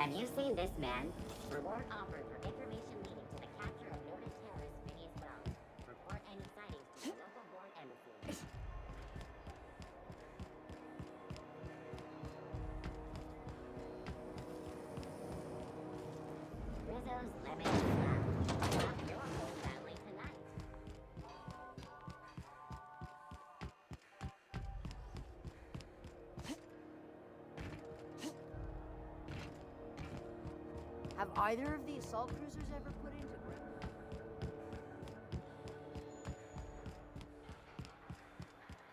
Have you seen this man? Reward offered for information leading to the capture of noted terrorist Phineas Wells. Report any sightings to the local board embassy. Rizzo's Lemon Slap. Slap your whole family tonight. Have either of the assault cruisers ever put into grip?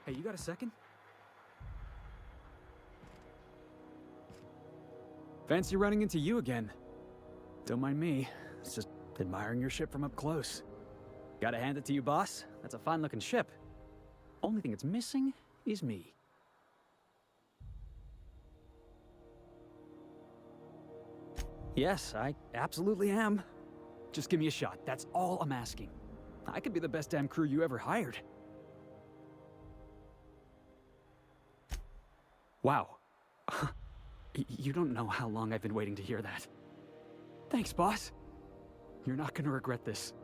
Hey, you got a second? Fancy running into you again. Don't mind me. It's just admiring your ship from up close. Gotta hand it to you, boss. That's a fine-looking ship. Only thing it's missing is me. Yes, I absolutely am. Just give me a shot. That's all I'm asking. I could be the best damn crew you ever hired. Wow. You don't know how long I've been waiting to hear that. Thanks, boss. You're not gonna regret this.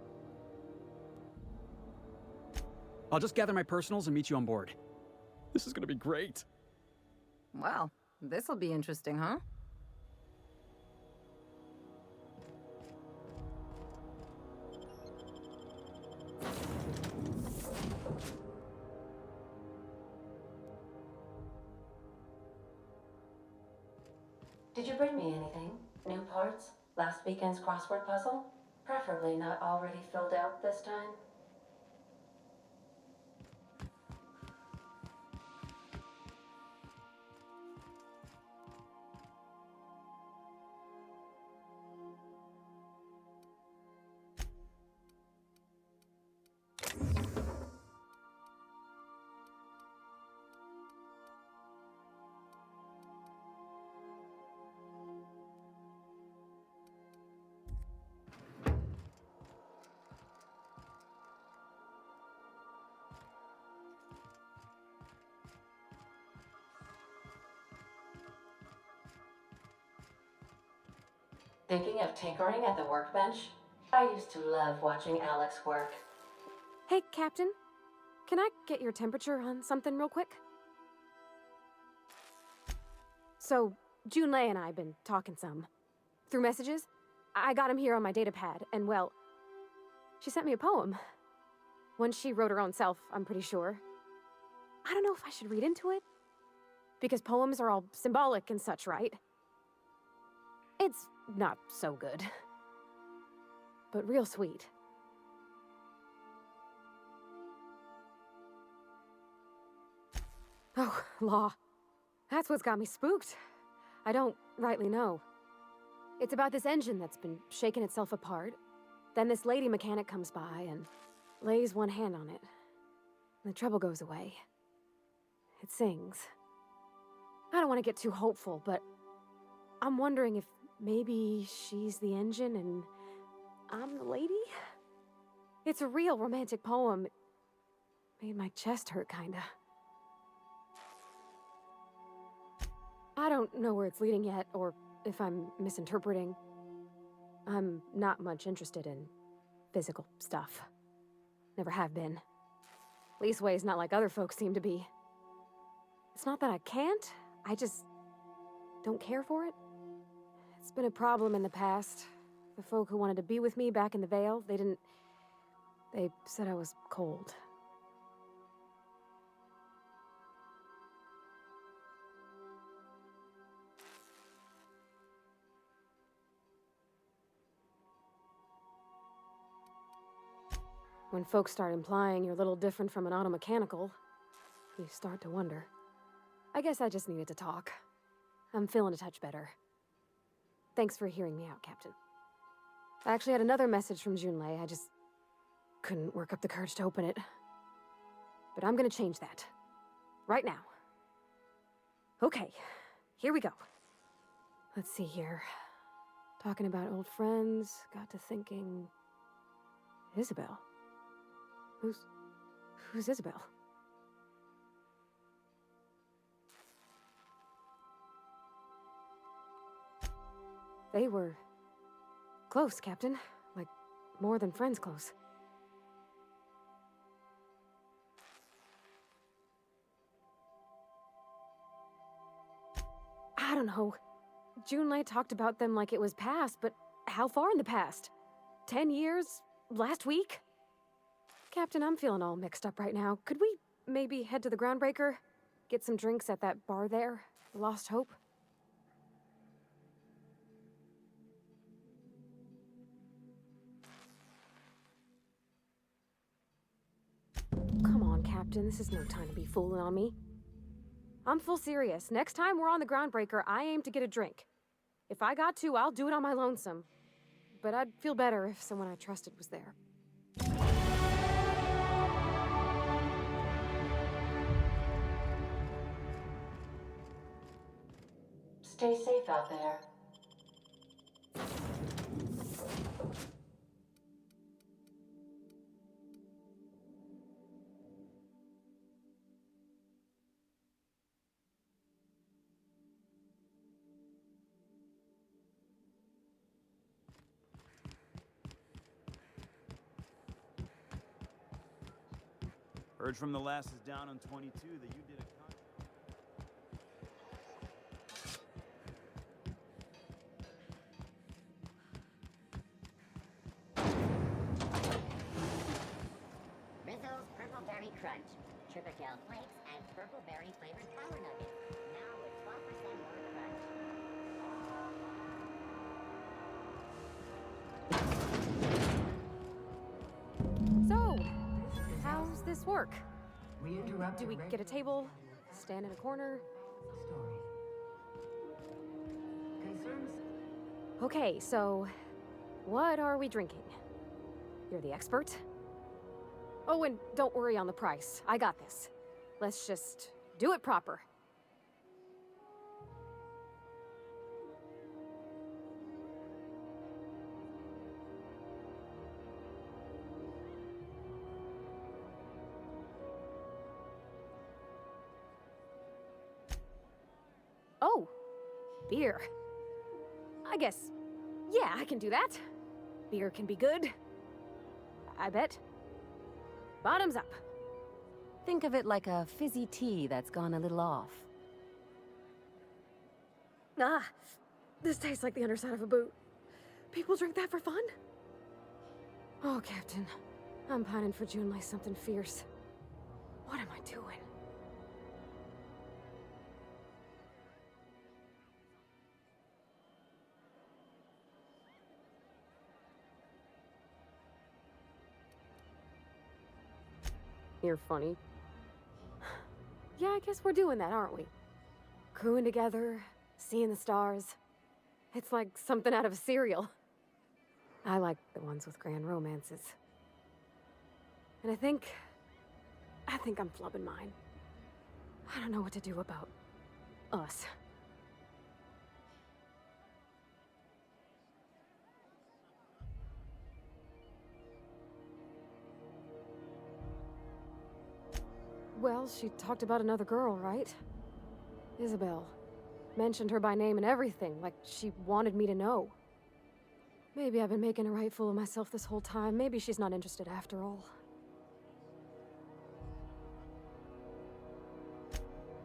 I'll just gather my personals and meet you on board. This is gonna be great. Well, this'll be interesting, huh? Did you bring me anything? New parts? Last weekend's crossword puzzle? Preferably not already filled out this time. Thinking of tinkering at the workbench? I used to love watching Alex work. Hey, Captain. Can I get your temperature on something real quick? So, Junlei and I have been talking some. Through messages. I got him here on my datapad, and well, she sent me a poem. One she wrote her own self, I'm pretty sure. I don't know if I should read into it. Because poems are all symbolic and such, right? It's not so good. But real sweet. Oh, law. That's what's got me spooked. I don't rightly know. It's about this engine that's been shaking itself apart. Then this lady mechanic comes by and lays one hand on it. And the trouble goes away. It sings. I don't want to get too hopeful, but I'm wondering if maybe she's the engine and I'm the lady? It's a real romantic poem. It made my chest hurt, kinda. I don't know where it's leading yet, or if I'm misinterpreting. I'm not much interested in physical stuff. Never have been. Leastways, not like other folks seem to be. It's not that I can't, I just don't care for it. It's been a problem in the past. The folk who wanted to be with me back in the Vale, they said I was cold. When folks start implying you're a little different from an automechanical, you start to wonder. I guess I just needed to talk. I'm feeling a touch better. Thanks for hearing me out, Captain. I actually had another message from Junlei. I just couldn't work up the courage to open it. But I'm gonna change that. Right now. Okay, here we go. Let's see here. Talking about old friends, got to thinking... Isabel? Who's Isabel? They were close, Captain. Like, more than friends close. I don't know. Junlei talked about them like it was past, but how far in the past? 10 years? Last week? Captain, I'm feeling all mixed up right now. Could we maybe head to the Groundbreaker? Get some drinks at that bar there? Lost Hope? Come on, Captain. This is no time to be fooling on me. I'm full serious. Next time we're on the Groundbreaker, I aim to get a drink. If I got to, I'll do it on my lonesome. But I'd feel better if someone I trusted was there. Stay safe out there. Heard from the lasses down on 22 that you did a Rizzle's Purple Berry Crunch, Triple Tail Flakes, and Purple Berry flavored Power Nuggets. Now with 12% more crunch. So, how's this work? Do we get a table? Stand in a corner? Okay, so what are we drinking? You're the expert? Oh, and don't worry on the price. I got this. Let's just do it proper. Oh, beer. I guess, yeah, I can do that. Beer can be good. I bet. Bottoms up. Think of it like a fizzy tea that's gone a little off. Ah, this tastes like the underside of a boot. People drink that for fun? Oh, Captain, I'm pining for June like something fierce. What am I doing? You're funny. Yeah, I guess we're doing that, aren't we? Crewing together, seeing the stars. It's like something out of a serial. I like the ones with grand romances. And I think I'm flubbing mine. I don't know what to do about us. Well, she talked about another girl, right? Isabel. Mentioned her by name and everything, like she wanted me to know. Maybe I've been making a right fool of myself this whole time. Maybe she's not interested after all.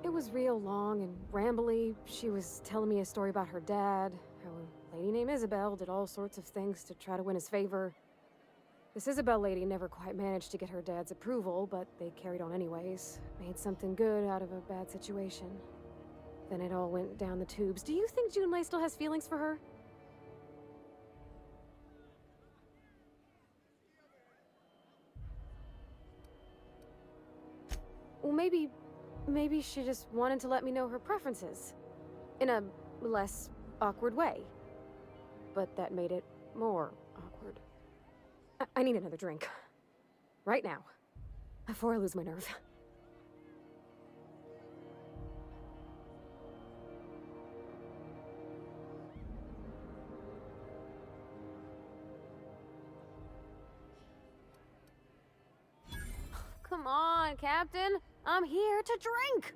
It was real long and rambly. She was telling me a story about her dad, how a lady named Isabel did all sorts of things to try to win his favor. This Isabel lady never quite managed to get her dad's approval, but they carried on anyways. Made something good out of a bad situation. Then it all went down the tubes. Do you think Junlei still has feelings for her? Well, maybe she just wanted to let me know her preferences. In a less awkward way. But that made it more awkward. I need another drink. Right now. Before I lose my nerve. Come on, Captain. I'm here to drink.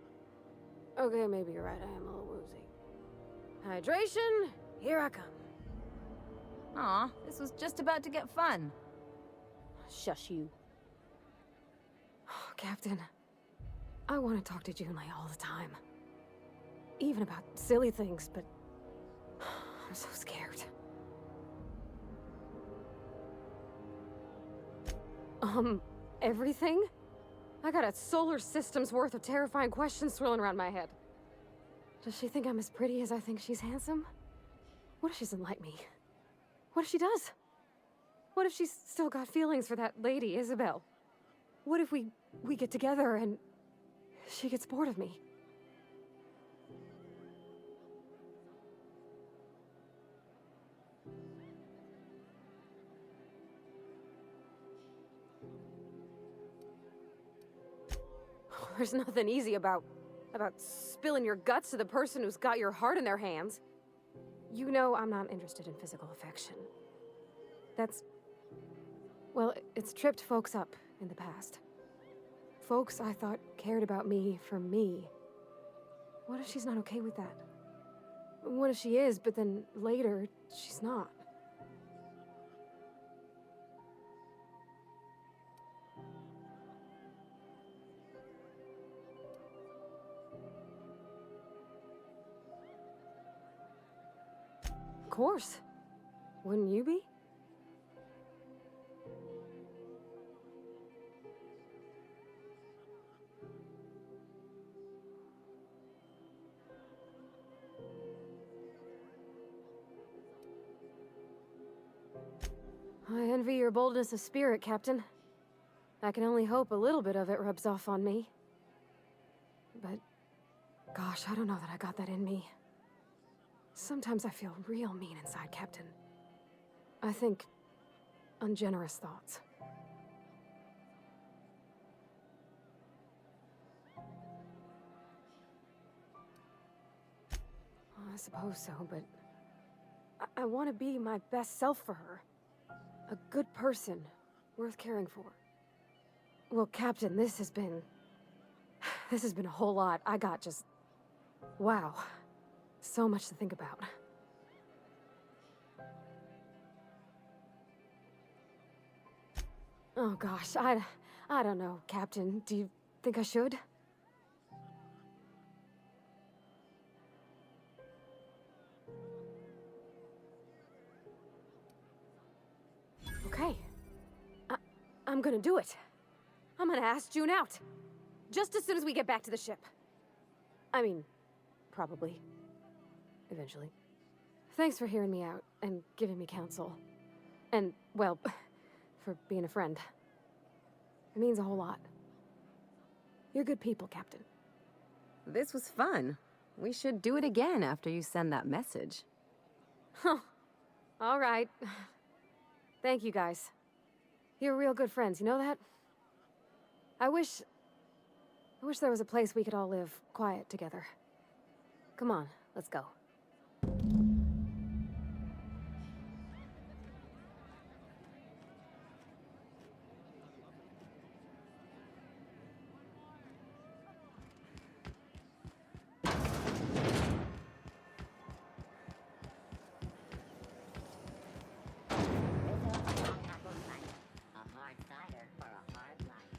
Okay, maybe you're right. I am a little woozy. Hydration, here I come. Aw, this was just about to get fun. Shush you. Captain, I want to talk to Junlei all the time. Even about silly things, but I'm so scared. Everything? I got a solar system's worth of terrifying questions swirling around my head. Does she think I'm as pretty as I think she's handsome? What if she doesn't like me? What if she does? What if she's still got feelings for that lady, Isabel? What if we get together and she gets bored of me? There's nothing easy about spilling your guts to the person who's got your heart in their hands. You know I'm not interested in physical affection. Well, it's tripped folks up in the past. Folks I thought cared about me for me. What if she's not okay with that? What if she is, but then later, she's not? Of course. Wouldn't you be? I envy your boldness of spirit, Captain. I can only hope a little bit of it rubs off on me. But, gosh, I don't know that I got that in me. Sometimes I feel real mean inside, Captain. I think ungenerous thoughts. I suppose so, but I want to be my best self for her. A good person, worth caring for. Well, Captain, this has been a whole lot. I got just... wow. So much to think about. Oh gosh, I don't know, Captain. Do you think I should? Okay. I'm gonna do it. I'm gonna ask June out. Just as soon as we get back to the ship. I mean, probably. Eventually. Thanks for hearing me out and giving me counsel. And, well, for being a friend. It means a whole lot. You're good people, Captain. This was fun. We should do it again after you send that message. Huh. All right. Thank you, guys. You're real good friends, you know that? I wish there was a place we could all live quiet together. Come on, let's go. Apple cider. A hard cider for a hard life.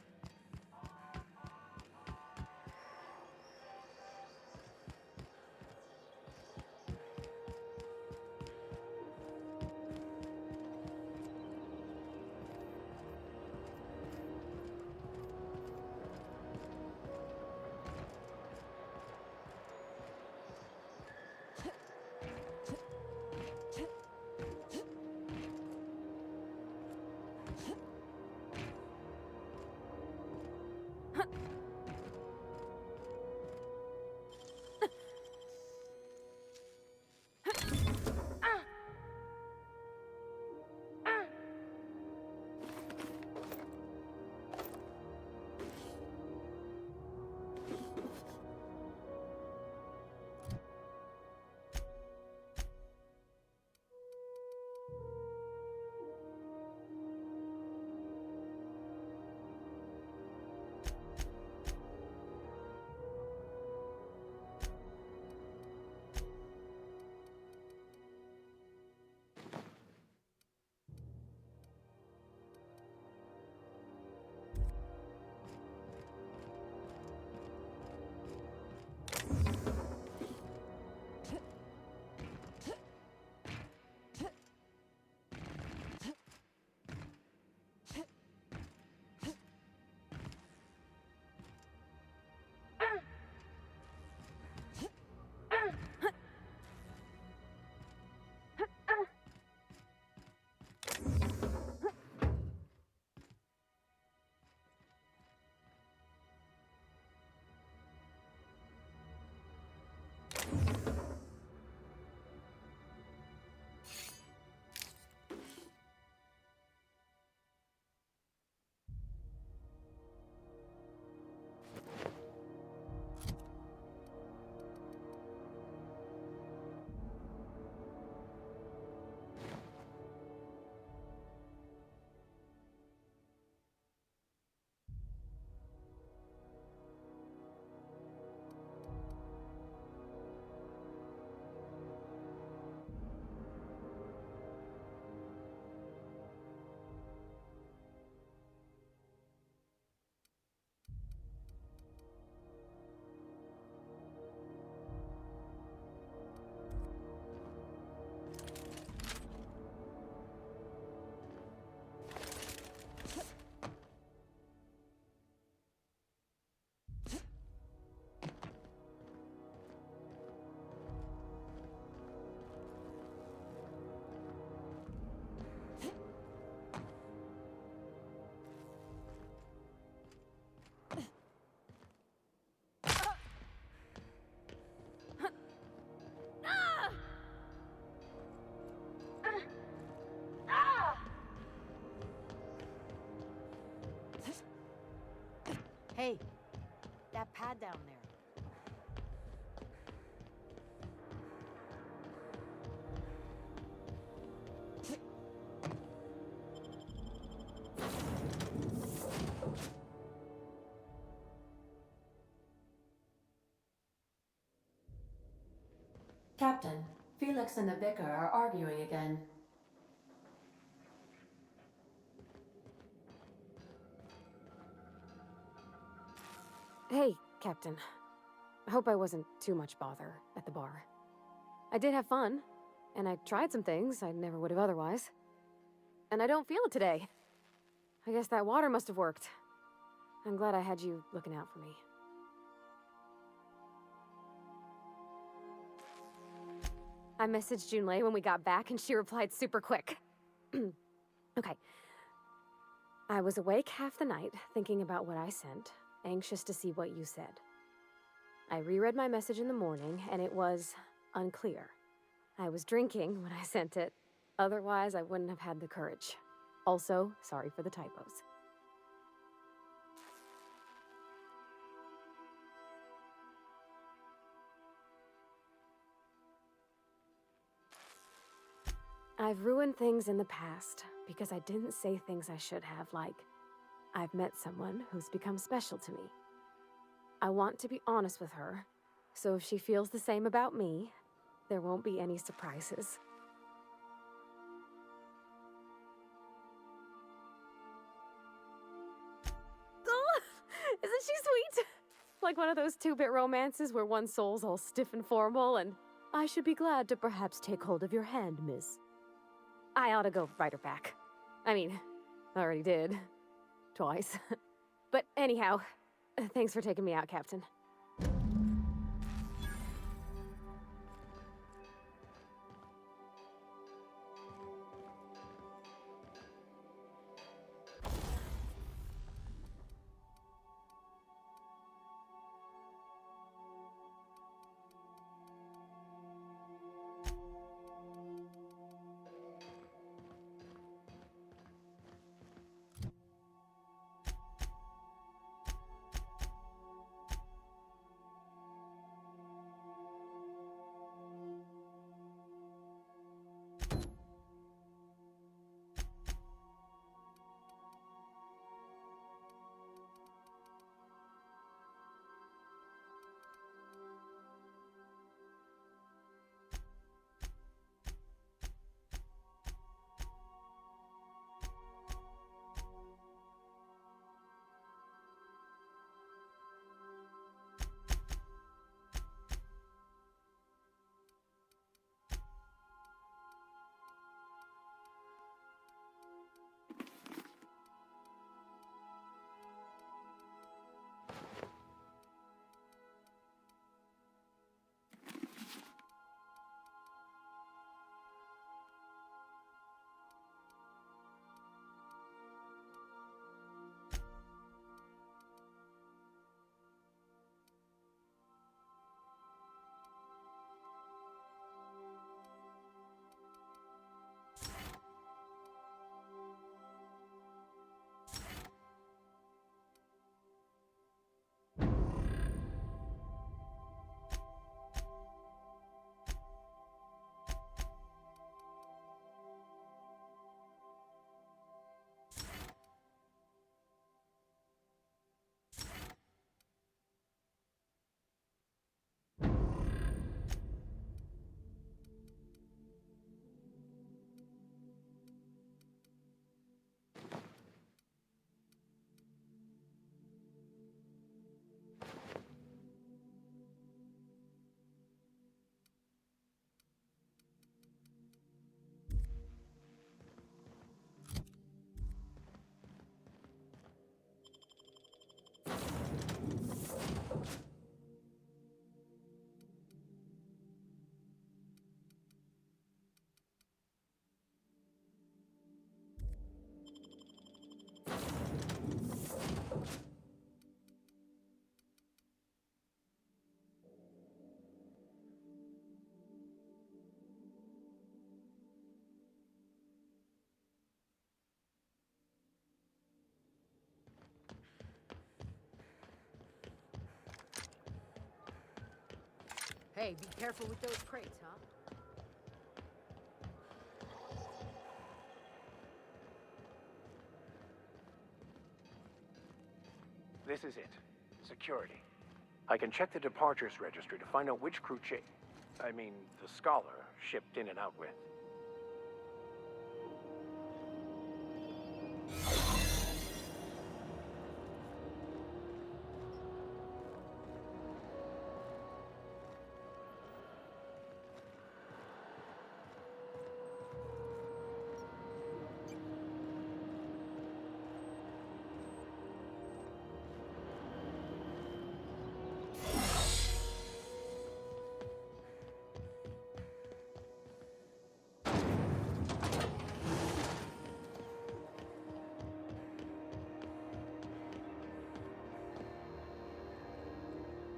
Hey, that pad down there. Captain, Felix and the vicar are arguing again. Hey, Captain. I hope I wasn't too much bother at the bar. I did have fun, and I tried some things I never would have otherwise. And I don't feel it today. I guess that water must have worked. I'm glad I had you looking out for me. I messaged Junlei when we got back, and she replied super quick. Okay. I was awake half the night, thinking about what I sent, anxious to see what you said. I reread my message in the morning, and it was unclear. I was drinking when I sent it. Otherwise, I wouldn't have had the courage. Also, sorry for the typos. I've ruined things in the past because I didn't say things I should have, like, I've met someone who's become special to me. I want to be honest with her, so if she feels the same about me, there won't be any surprises. Oh, isn't she sweet? Like one of those two-bit romances where one soul's all stiff and formal and, I should be glad to perhaps take hold of your hand, miss. I ought to go write her back. I mean, I already did. Twice. But anyhow, thanks for taking me out, Captain. Hey, be careful with those crates, huh? This is it. Security. I can check the departures registry to find out which crew the Scholar, shipped in and out with.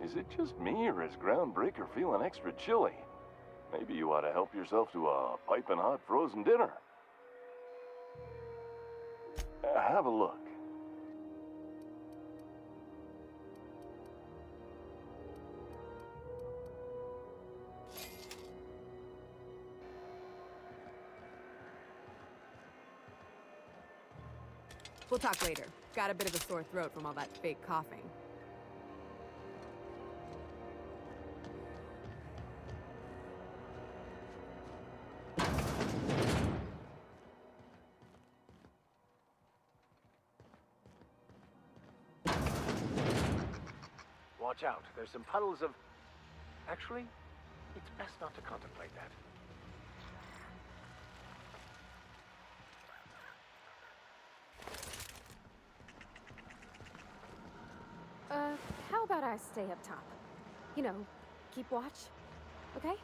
Is it just me, or is Groundbreaker feeling extra chilly? Maybe you ought to help yourself to a piping hot frozen dinner. Have a look. We'll talk later. Got a bit of a sore throat from all that fake coughing. Watch out. There's some puddles of... Actually, it's best not to contemplate that. How about I stay up top? You know, keep watch, okay?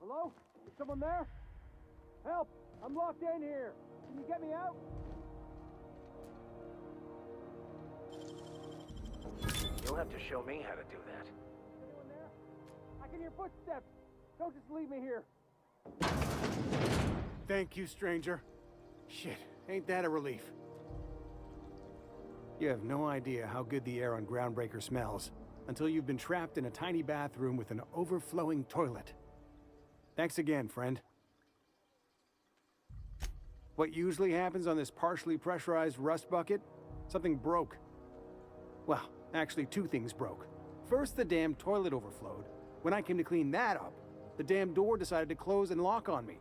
Hello? Is someone there? Help! I'm locked in here! Can you get me out? You'll have to show me how to do that. Anyone there? I can hear footsteps! Don't just leave me here! Thank you, stranger. Shit, ain't that a relief? You have no idea how good the air on Groundbreaker smells until you've been trapped in a tiny bathroom with an overflowing toilet. Thanks again, friend. What usually happens on this partially pressurized rust bucket? Something broke. Well, actually two things broke. First, the damn toilet overflowed. When I came to clean that up, the damn door decided to close and lock on me.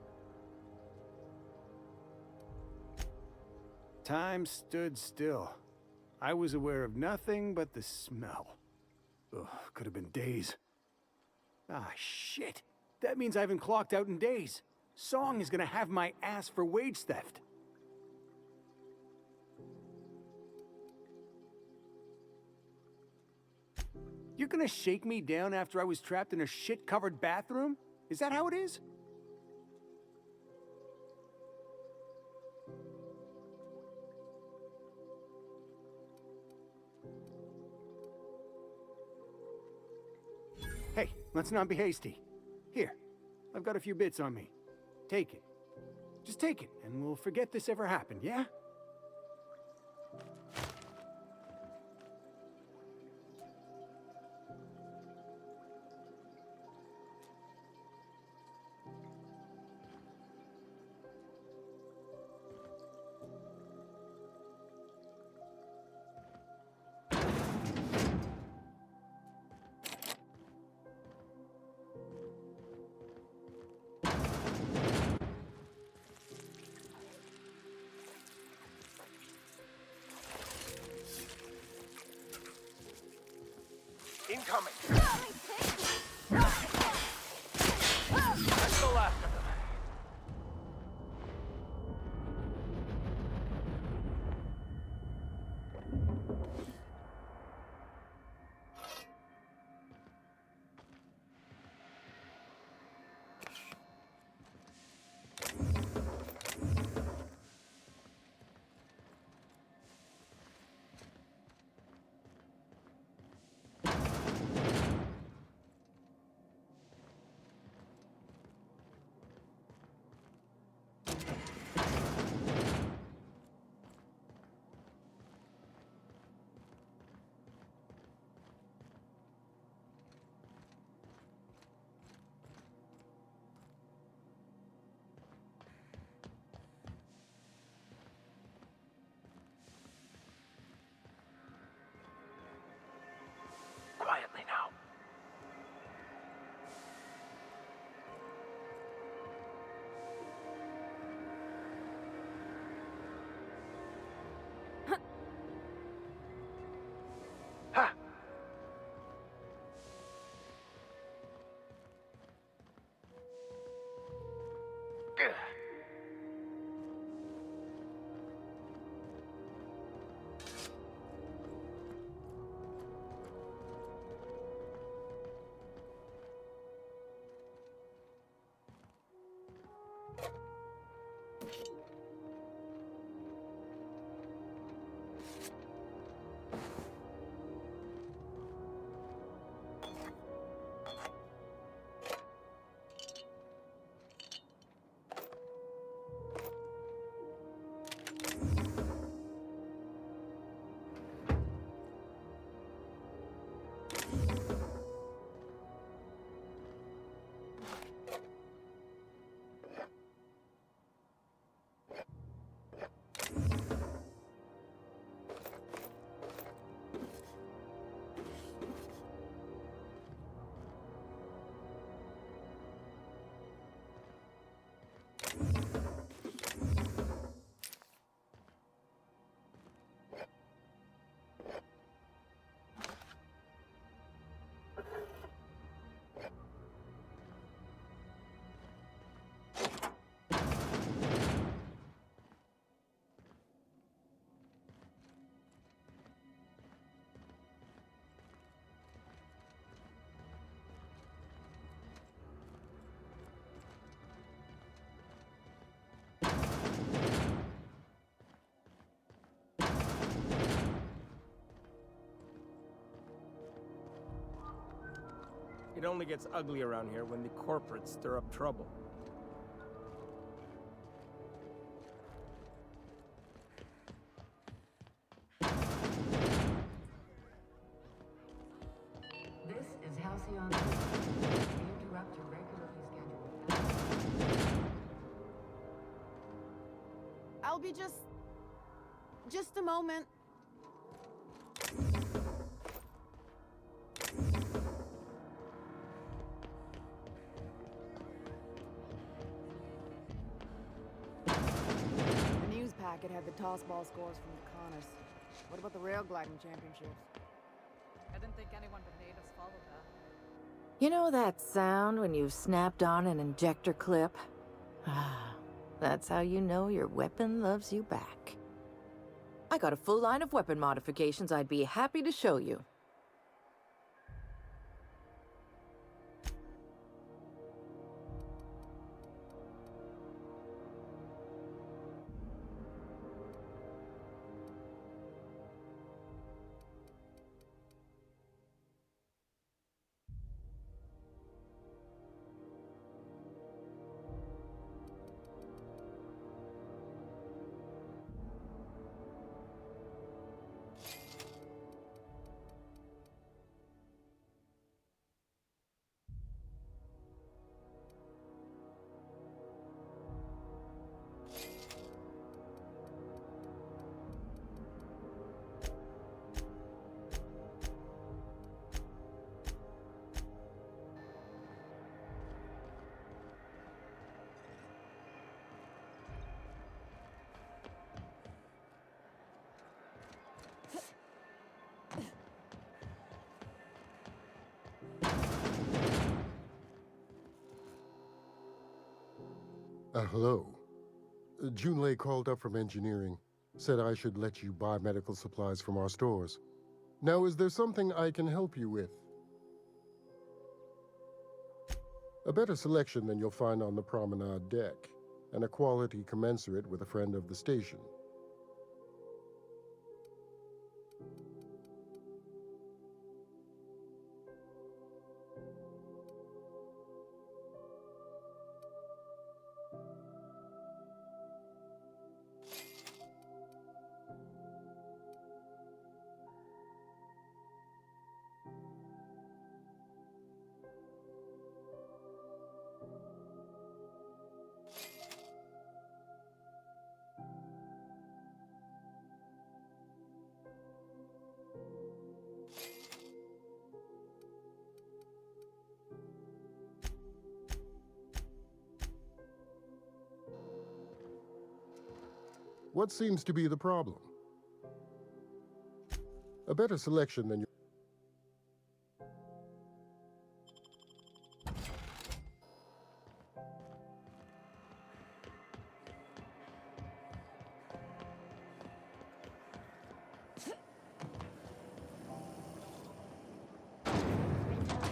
Time stood still. I was aware of nothing but the smell. Ugh, could have been days. Ah, shit. That means I haven't clocked out in days. Song is gonna have my ass for wage theft. You're gonna shake me down after I was trapped in a shit-covered bathroom? Is that how it is? Hey, let's not be hasty. Here, I've got a few bits on me. Take it. Just take it, and we'll forget this ever happened, yeah? incoming! That's the last of them. Quietly now. Ha! Gah. It only gets ugly around here when the corporates stir up trouble. This is Halcyon. We interrupt your regularly scheduled. I'll be just a moment. The news packet had the toss ball scores from the Connors. What about the rail gliding championships? I didn't think anyone but natives followed that. You know that sound when you've snapped on an injector clip? That's how you know your weapon loves you back. I got a full line of weapon modifications I'd be happy to show you. Hello. Junlei called up from engineering. Said I should let you buy medical supplies from our stores. Now, is there something I can help you with? A better selection than you'll find on the promenade deck, and a quality commensurate with a friend of the station. What seems to be the problem? A better selection than you.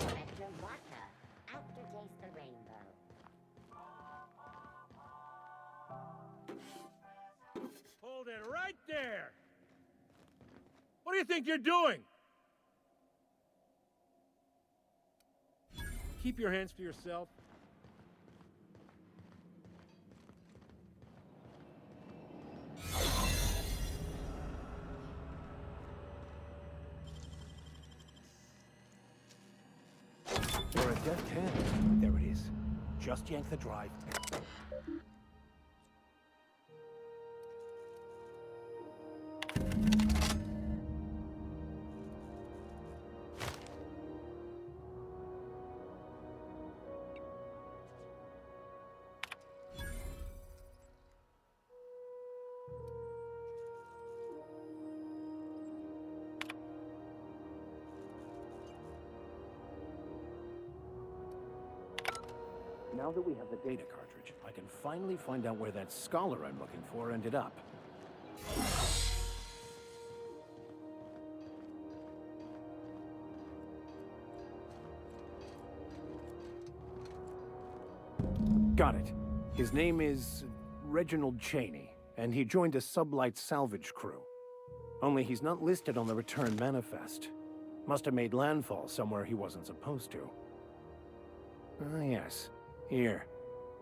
Spectrum vodka. Aftertaste the rainbow. Hold it right there! What do you think you're doing? Keep your hands to yourself. You're a deft hand. There it is. Just yank the drive. Now that we have the data cartridge, I can finally find out where that scholar I'm looking for ended up. Got it. His name is Reginald Cheney, and he joined a sublight salvage crew. Only he's not listed on the return manifest. Must have made landfall somewhere he wasn't supposed to. Ah, yes. Here.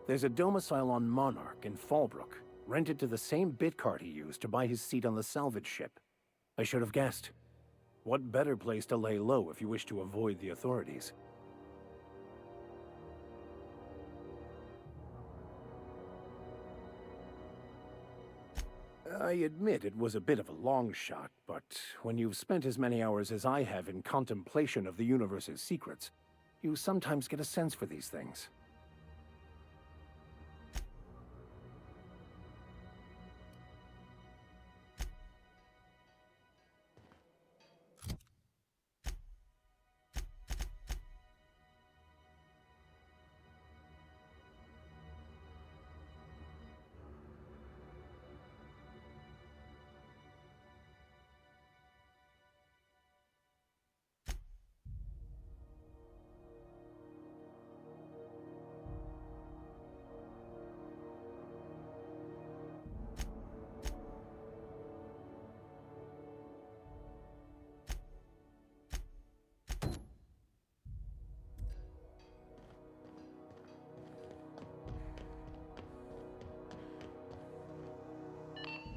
There's a domicile on Monarch in Fallbrook, rented to the same bit card he used to buy his seat on the salvage ship. I should have guessed. What better place to lay low if you wish to avoid the authorities? I admit it was a bit of a long shot, but when you've spent as many hours as I have in contemplation of the universe's secrets, you sometimes get a sense for these things.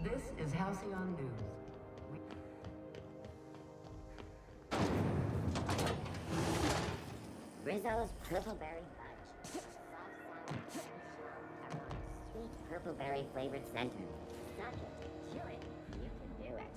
This is Halcyon News. Rizzo's Purpleberry Fudge. Soft, sour, sweet purpleberry flavored center. Suck it. Chew it. You can do it.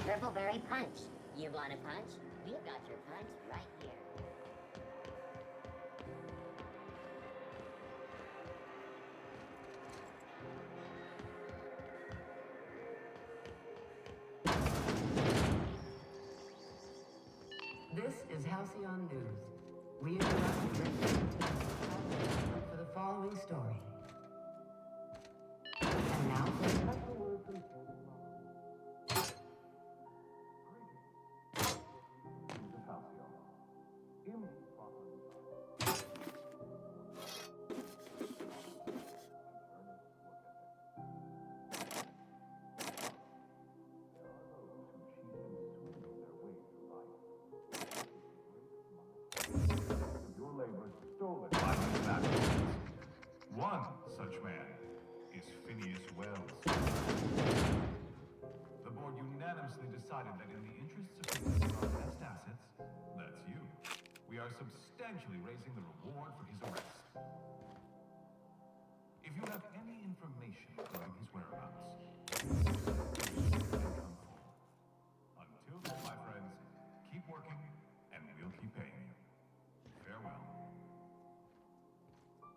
Purpleberry Punch. You want a punch? We've got your punch right here. This is Halcyon News. We interrupt the resident for the following story. And now for a special word from Your labor stolen by these backwards. One such man is Phineas Wells. The board unanimously decided that in the interests of protecting our best assets, that's you, we are substantially raising the reward for his arrest. If you have any information regarding his whereabouts, come forward. Until then, my friends, keep working, and we'll keep paying you. Farewell.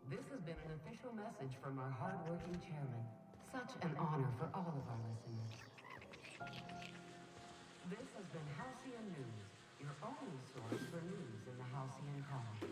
This has been an official message from our hard-working chairman. Such an honor for all of our listeners. This has been Halcyon News, your only source for news in the Halcyon Colony.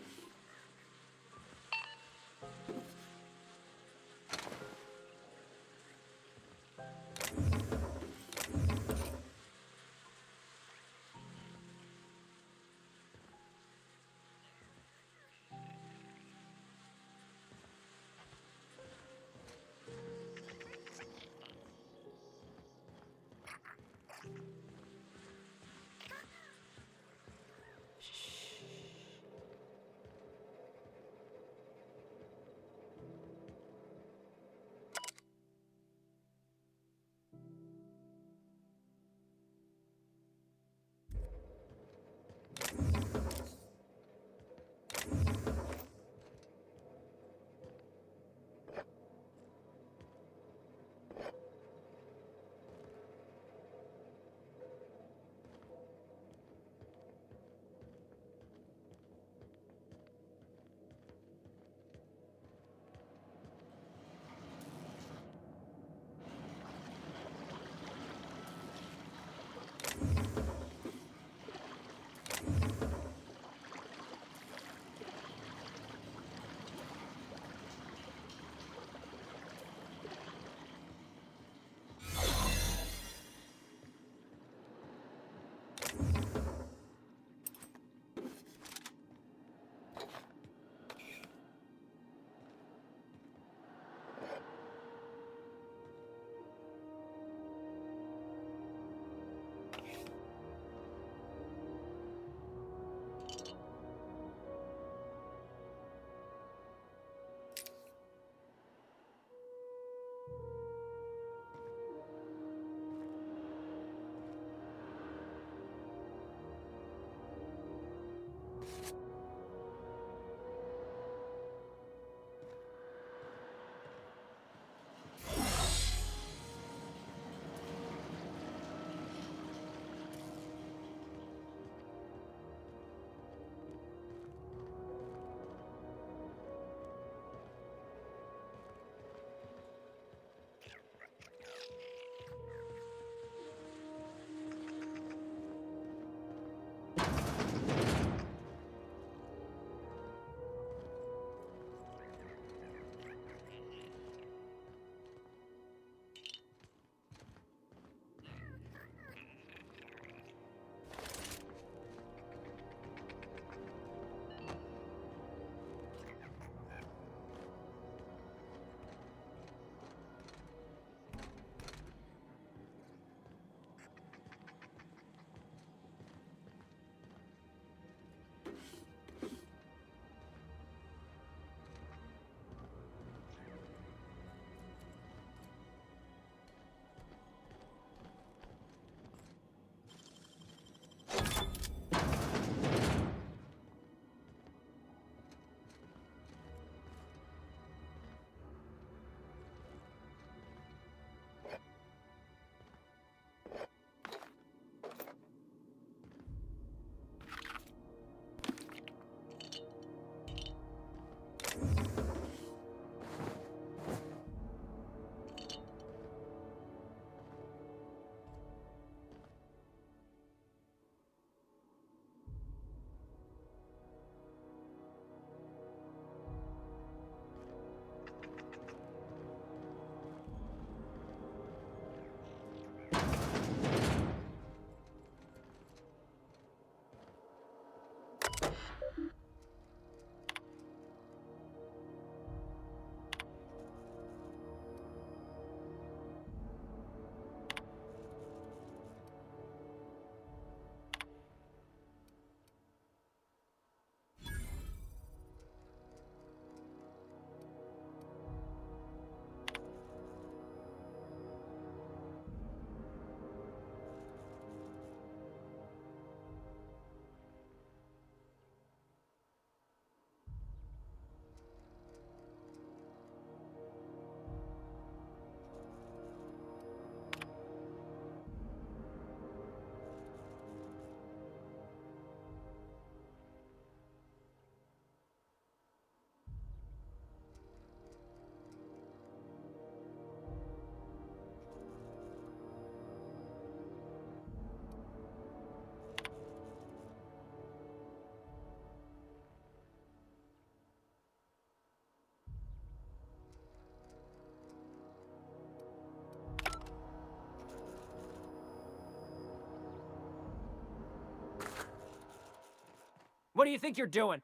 What do you think you're doing?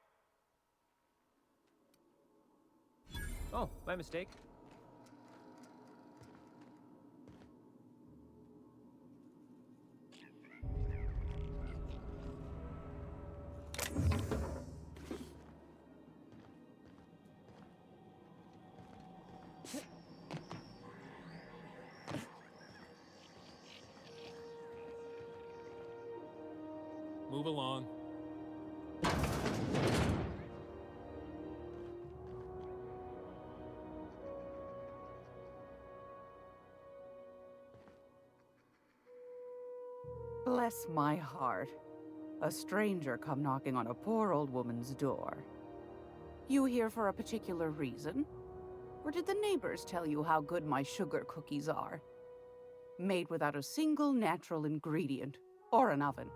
Oh, my mistake. Move along. Bless my heart. A stranger come knocking on a poor old woman's door. You here for a particular reason? Or did the neighbors tell you how good my sugar cookies are? Made without a single natural ingredient, or an oven.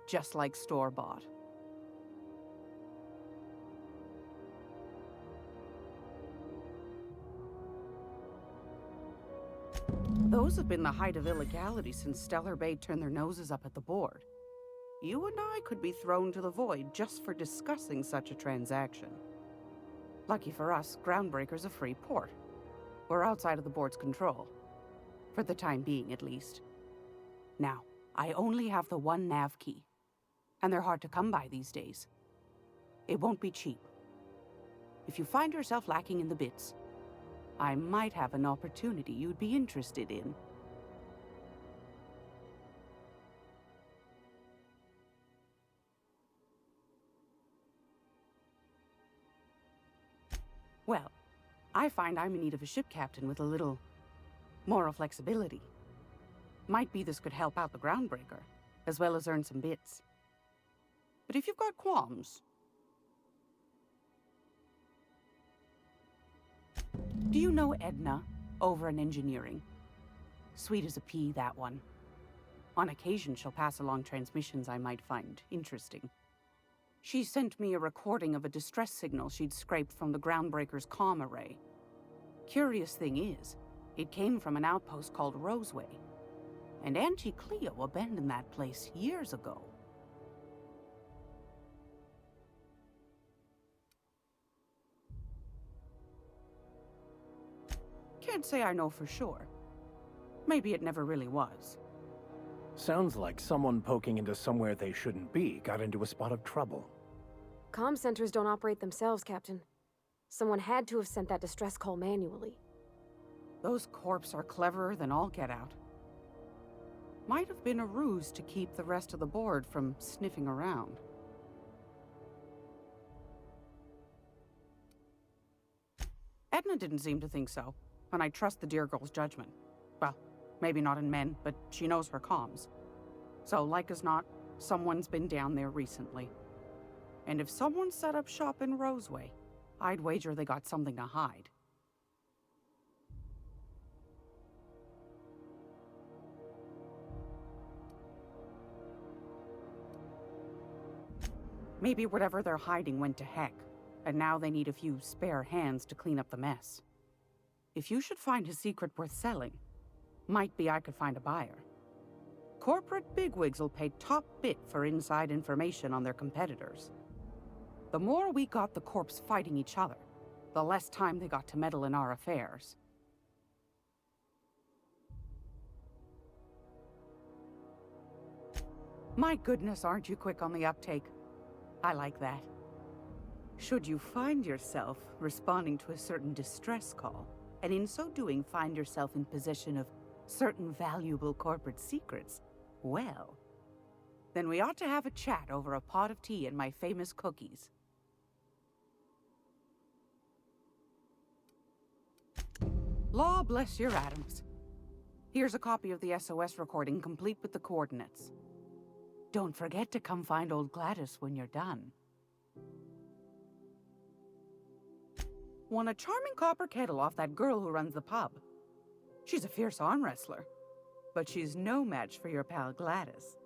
Just like store-bought. Those have been the height of illegality since Stellar Bay turned their noses up at the board. You and I could be thrown to the void just for discussing such a transaction. Lucky for us, Groundbreaker's a free port. We're outside of the board's control. For the time being, at least. Now, I only have the one nav key. And they're hard to come by these days. It won't be cheap. If you find yourself lacking in the bits, I might have an opportunity you'd be interested in. Well, I find I'm in need of a ship captain with a little moral flexibility. Might be this could help out the Groundbreaker, as well as earn some bits. But if you've got qualms... Do you know Edna, over in engineering? Sweet as a pea, that one. On occasion, she'll pass along transmissions I might find interesting. She sent me a recording of a distress signal she'd scraped from the Groundbreaker's comm array. Curious thing is, it came from an outpost called Roseway. And Auntie Cleo abandoned that place years ago. Can't say I know for sure. Maybe it never really was. Sounds like someone poking into somewhere they shouldn't be got into a spot of trouble. Comm centers don't operate themselves, Captain. Someone had to have sent that distress call manually. Those corps are cleverer than all get out. Might have been a ruse to keep the rest of the board from sniffing around. Edna didn't seem to think so, and I trust the dear girl's judgment. Well, maybe not in men, but she knows her comms. So, like as not, someone's been down there recently. And if someone set up shop in Roseway, I'd wager they got something to hide. Maybe whatever they're hiding went to heck, and now they need a few spare hands to clean up the mess. If you should find a secret worth selling, might be I could find a buyer. Corporate bigwigs will pay top bit for inside information on their competitors. The more we got the corps fighting each other, the less time they got to meddle in our affairs. My goodness, aren't you quick on the uptake? I like that. Should you find yourself responding to a certain distress call, and in so doing find yourself in possession of certain valuable corporate secrets, well, then we ought to have a chat over a pot of tea and my famous cookies. Law bless your atoms. Here's a copy of the SOS recording complete with the coordinates. Don't forget to come find old Gladys when you're done. Won a charming copper kettle off that girl who runs the pub. She's a fierce arm wrestler, but she's no match for your pal Gladys.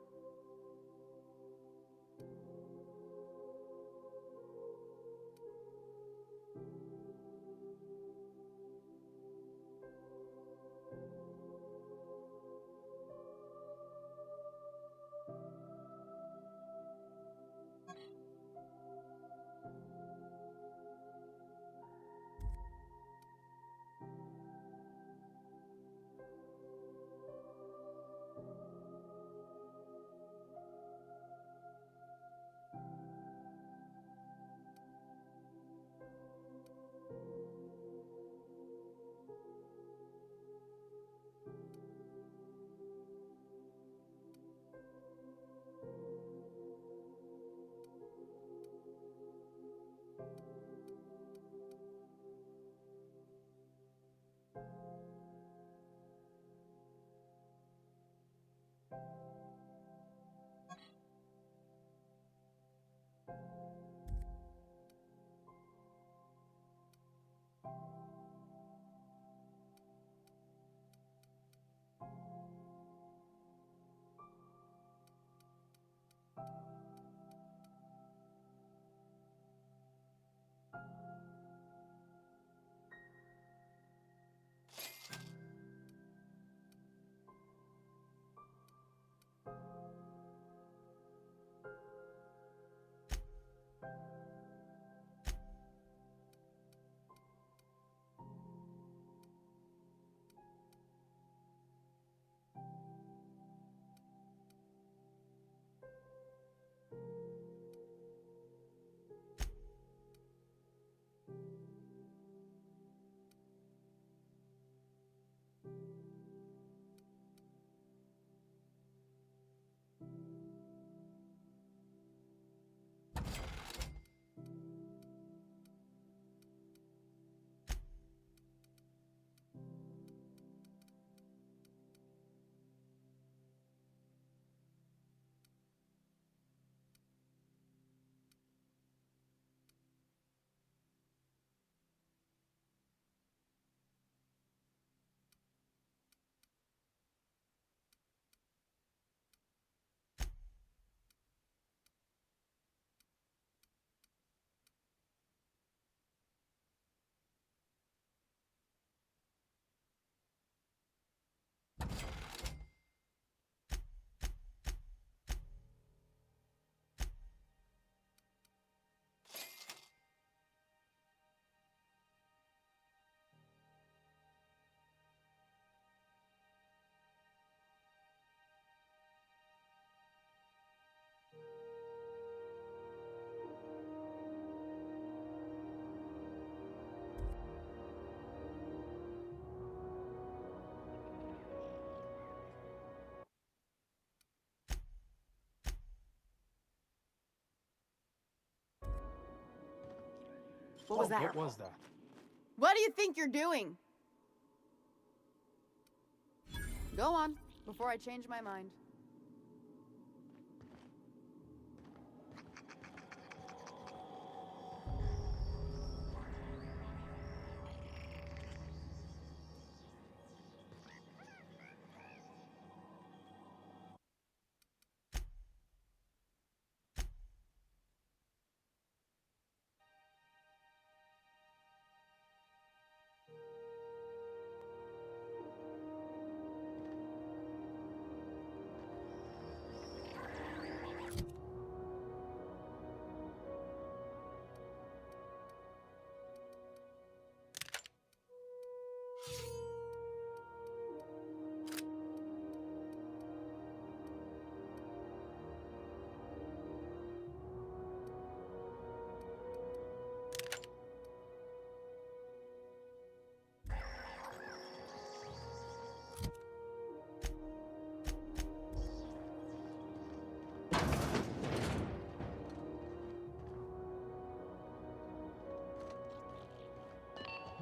What was that? What was that? What do you think you're doing? Go on, before I change my mind.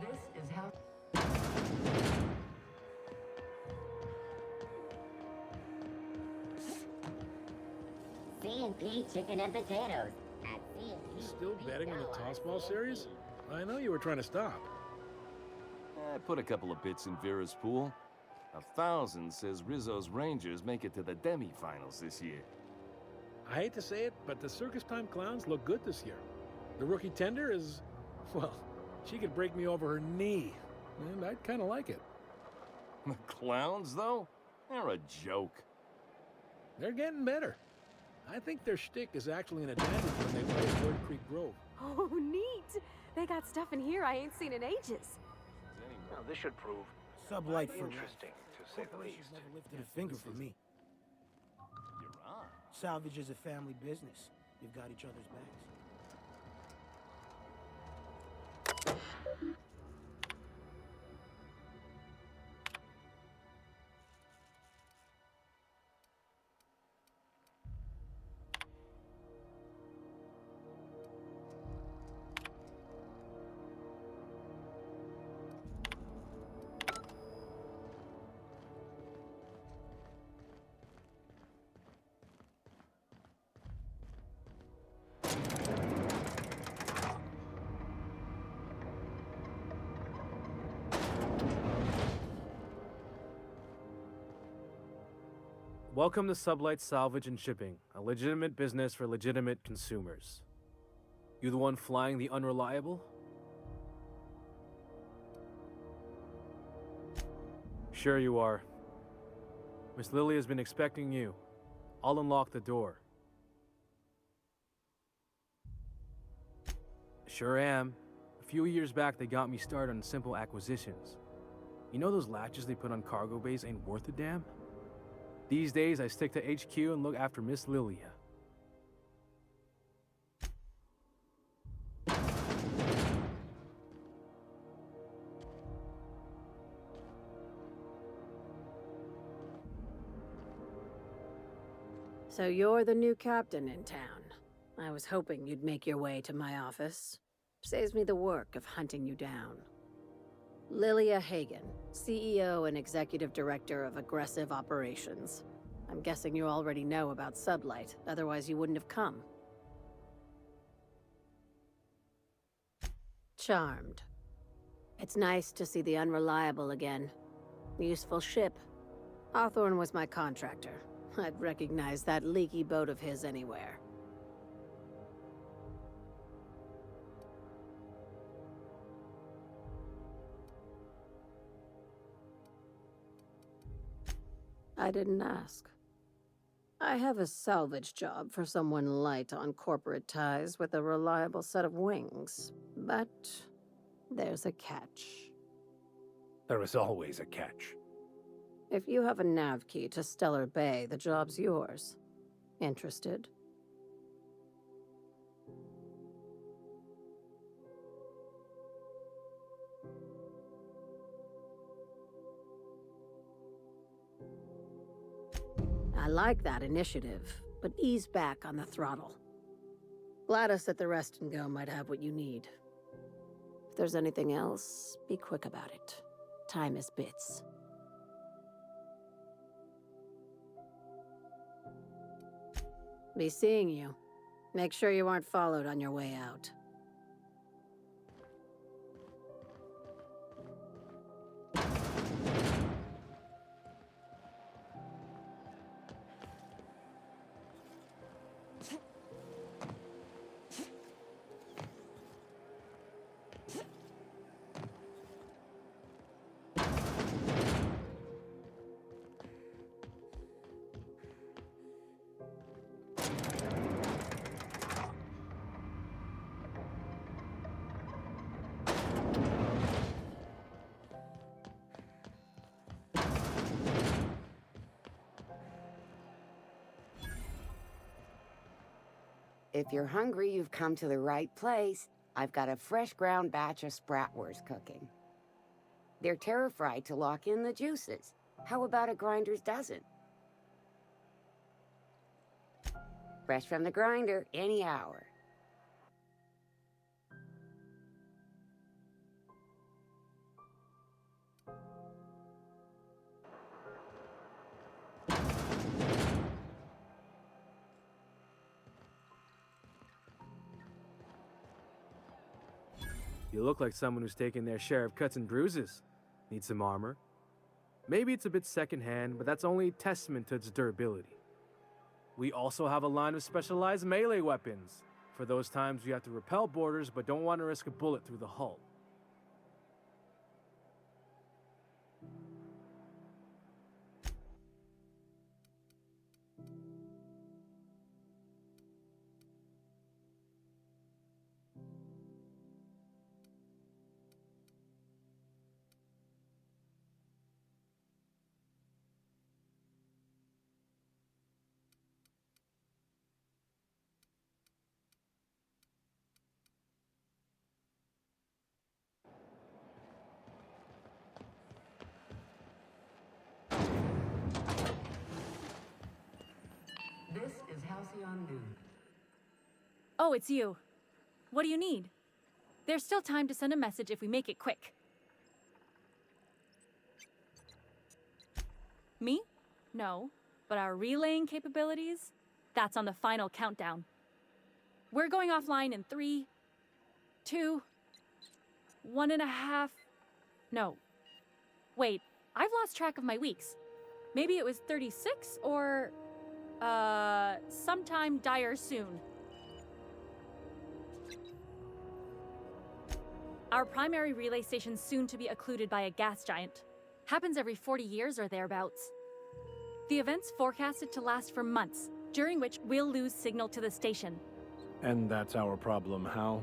This is how. C&P chicken and potatoes. At C&P. Still betting on the tossball series? I know you were trying to stop. I put a couple of bits in Vera's pool. 1,000 says Rizzo's Rangers make it to the demi-finals this year. I hate to say it, but the Circus Time Clowns look good this year. The rookie tender is, well, she could break me over her knee, and I'd kind of like it. The Clowns, though? They're a joke. They're getting better. I think their shtick is actually an advantage when they play at Bird Creek Grove. Oh, neat! They got stuff in here I ain't seen in ages. Now, this should prove Sublight for interesting, to say the least. never lifted a finger for me. You're on. Salvage is a family business. You've got each other's backs. Welcome to Sublight Salvage and Shipping, a legitimate business for legitimate consumers. You the one flying the unreliable? Sure you are. Miss Lily has been expecting you. I'll unlock the door. Sure am. A few years back, they got me started on simple acquisitions. You know those latches they put on cargo bays ain't worth a damn? These days, I stick to HQ and look after Miss Lilia. So you're the new captain in town. I was hoping you'd make your way to my office. Saves me the work of hunting you down. Lilia Hagen, CEO and Executive Director of Aggressive Operations. I'm guessing you already know about Sublight, otherwise you wouldn't have come. Charmed. It's nice to see the Unreliable again. Useful ship. Hawthorne was my contractor. I'd recognize that leaky boat of his anywhere. I didn't ask. I have a salvage job for someone light on corporate ties with a reliable set of wings, but there's a catch. There is always a catch. If you have a nav key to Stellar Bay, the job's yours. Interested? I like that initiative, but ease back on the throttle. Gladys at the Rest and Go might have what you need. If there's anything else, be quick about it. Time is bits. Be seeing you. Make sure you aren't followed on your way out. If you're hungry, you've come to the right place. I've got a fresh ground batch of spratwurst cooking. They're terra-fried to lock in the juices. How about a grinder's dozen? Fresh from the grinder, any hour. You look like someone who's taken their share of cuts and bruises. Need some armor? Maybe it's a bit secondhand, but that's only a testament to its durability. We also have a line of specialized melee weapons, for those times you have to repel boarders but don't want to risk a bullet through the hull. This is Halcyon News. Oh, it's you. What do you need? There's still time to send a message if we make it quick. Me? No. But our relaying capabilities? That's on the final countdown. We're going offline in 3, 2, 1.5... No. Wait, I've lost track of my weeks. Maybe it was 36 or... sometime dire soon. Our primary relay station's soon to be occluded by a gas giant. Happens every 40 years or thereabouts. The event's forecasted to last for months, during which we'll lose signal to the station. And that's our problem, how?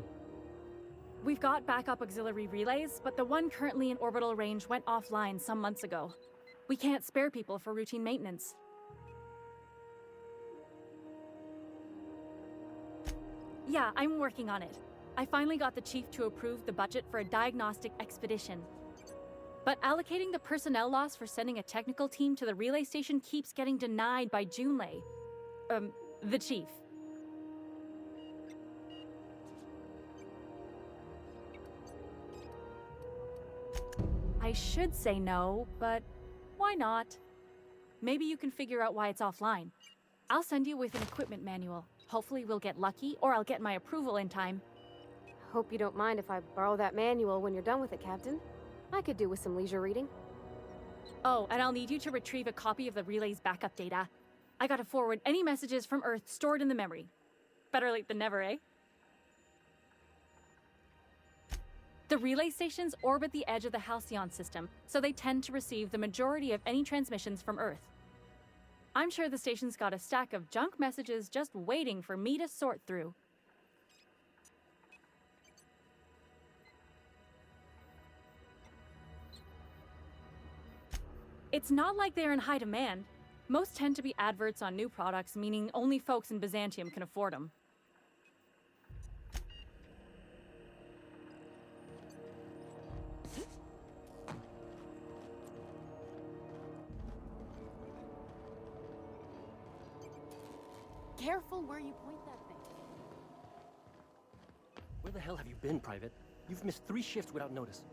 We've got backup auxiliary relays, but the one currently in orbital range went offline some months ago. We can't spare people for routine maintenance. Yeah, I'm working on it. I finally got the chief to approve the budget for a diagnostic expedition. But allocating the personnel loss for sending a technical team to the relay station keeps getting denied by Junlei. The chief. I should say no, but why not? Maybe you can figure out why it's offline. I'll send you with an equipment manual. Hopefully we'll get lucky, or I'll get my approval in time. Hope you don't mind if I borrow that manual when you're done with it, Captain. I could do with some leisure reading. Oh, and I'll need you to retrieve a copy of the relay's backup data. I gotta forward any messages from Earth stored in the memory. Better late than never, eh? The relay stations orbit the edge of the Halcyon system, so they tend to receive the majority of any transmissions from Earth. I'm sure the station's got a stack of junk messages just waiting for me to sort through. It's not like they're in high demand. Most tend to be adverts on new products, meaning only folks in Byzantium can afford them. Careful where you point that thing. Where the hell have you been, Private? You've missed 3 shifts without notice.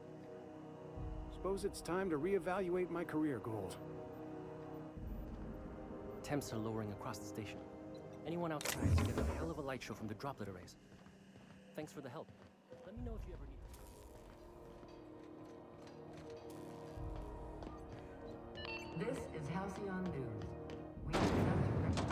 Suppose it's time to reevaluate my career goals. Temps are lowering across the station. Anyone outside is getting a hell of a light show from the droplet arrays. Thanks for the help. Let me know if you ever need... This is Halcyon News. We accept requests.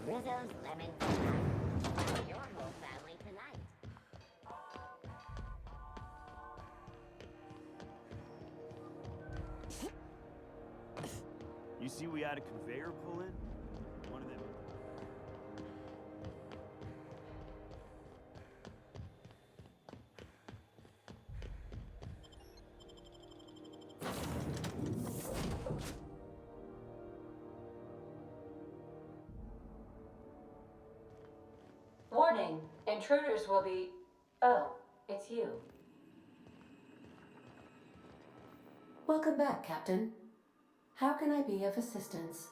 Rizzo's Lemon Tonight. Your whole family tonight. You see we had a conveyor pull in? One of them. Warning, intruders will be... Oh, it's you. Welcome back, Captain. How can I be of assistance?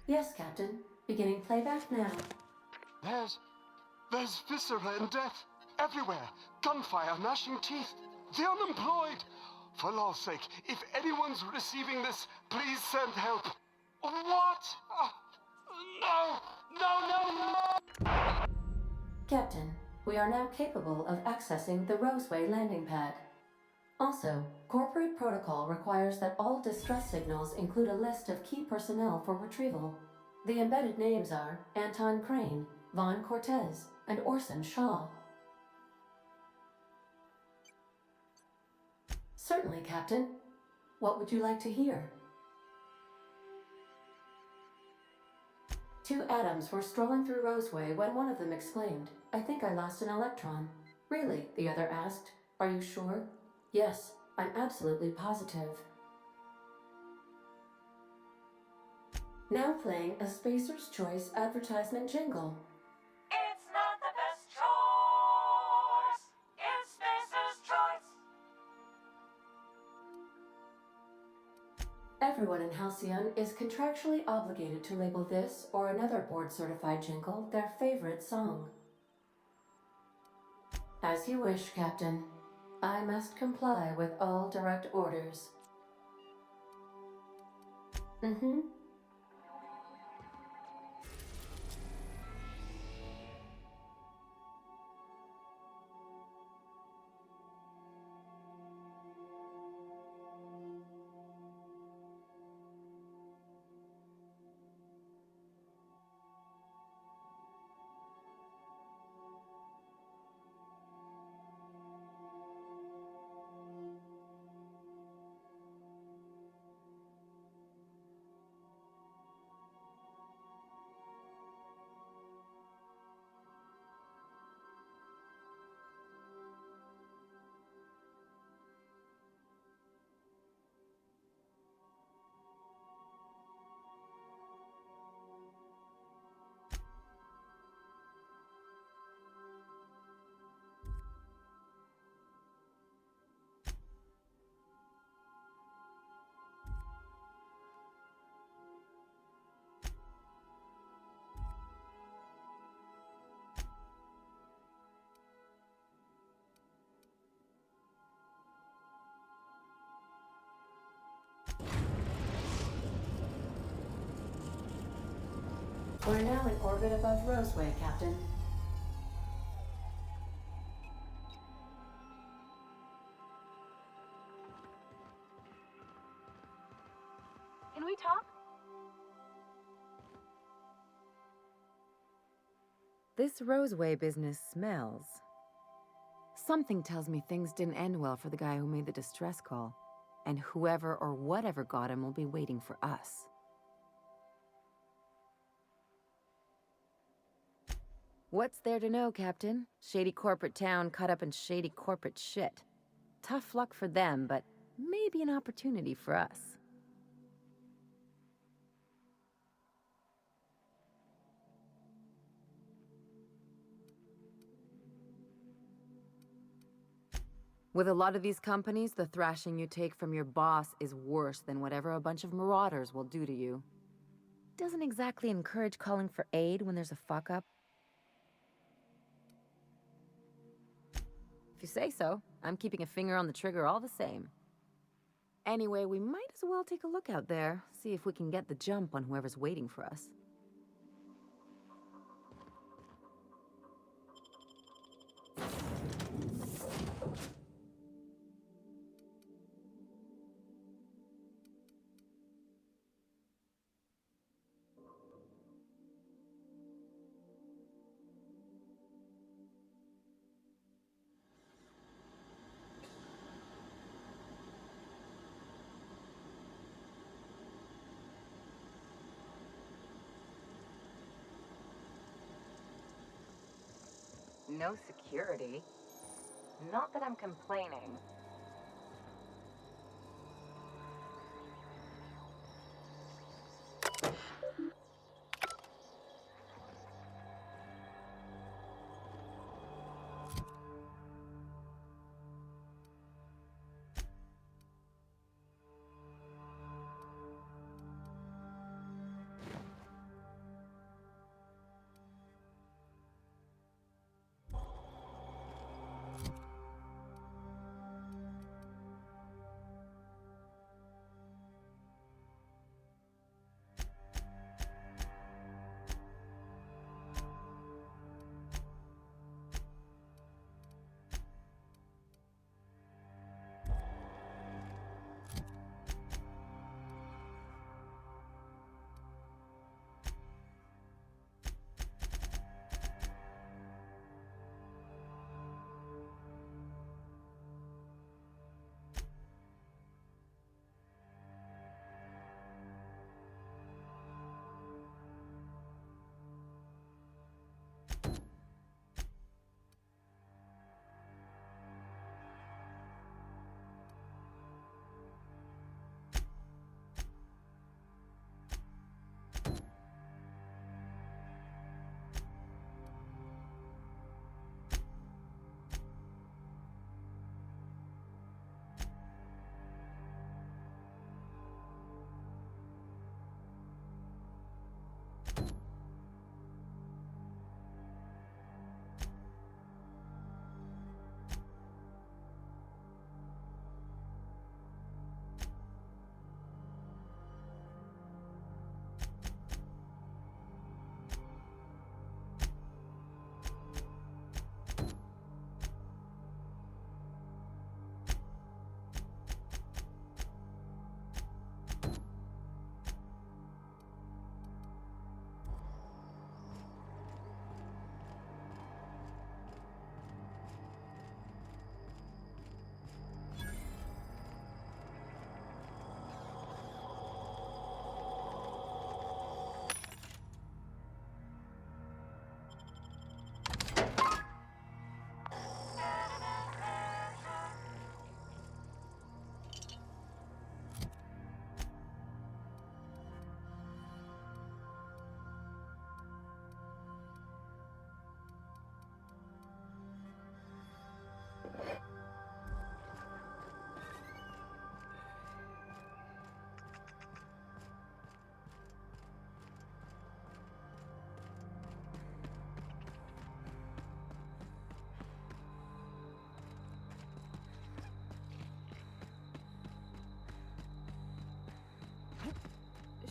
Yes, Captain. Beginning playback now. There's viscera and death everywhere. Gunfire, gnashing teeth. The unemployed. For law's sake, if anyone's receiving this, please send help. What? No! No, no, no! Captain, we are now capable of accessing the Roseway landing pad. Also, corporate protocol requires that all distress signals include a list of key personnel for retrieval. The embedded names are Anton Crane, Vaughn Cortez, and Orson Shaw. Certainly, Captain. What would you like to hear? 2 atoms were strolling through Roseway when one of them exclaimed, "I think I lost an electron." "Really?" the other asked. "Are you sure?" "Yes, I'm absolutely positive." Now playing a Spacer's Choice advertisement jingle. It's not the best choice. It's Spacer's Choice. Everyone in Halcyon is contractually obligated to label this or another board-certified jingle their favorite song. As you wish, Captain. I must comply with all direct orders. Mm-hmm. We're now in orbit above Roseway, Captain. Can we talk? This Roseway business smells. Something tells me things didn't end well for the guy who made the distress call. And whoever or whatever got him will be waiting for us. What's there to know, Captain? Shady corporate town caught up in shady corporate shit. Tough luck for them, but maybe an opportunity for us. With a lot of these companies, the thrashing you take from your boss is worse than whatever a bunch of marauders will do to you. Doesn't exactly encourage calling for aid when there's a fuck-up. If you say so, I'm keeping a finger on the trigger all the same. Anyway, we might as well take a look out there, see if we can get the jump on whoever's waiting for us. No security. Not that I'm complaining.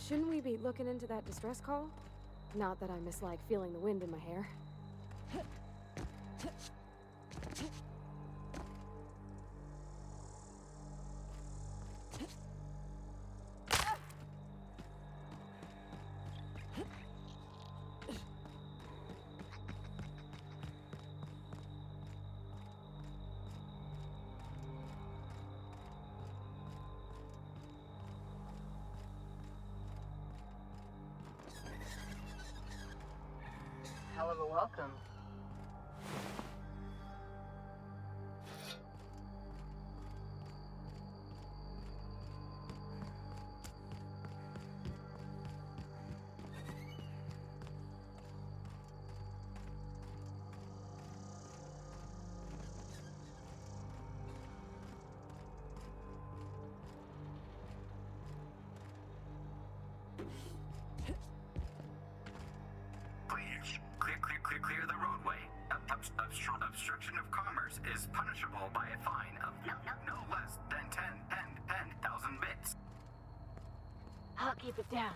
Shouldn't we be looking into that distress call? Not that I mislike feeling the wind in my hair. Hell of a welcome. Obstruction of commerce is punishable by a fine of no less than 10,000 bits. I'll keep it down.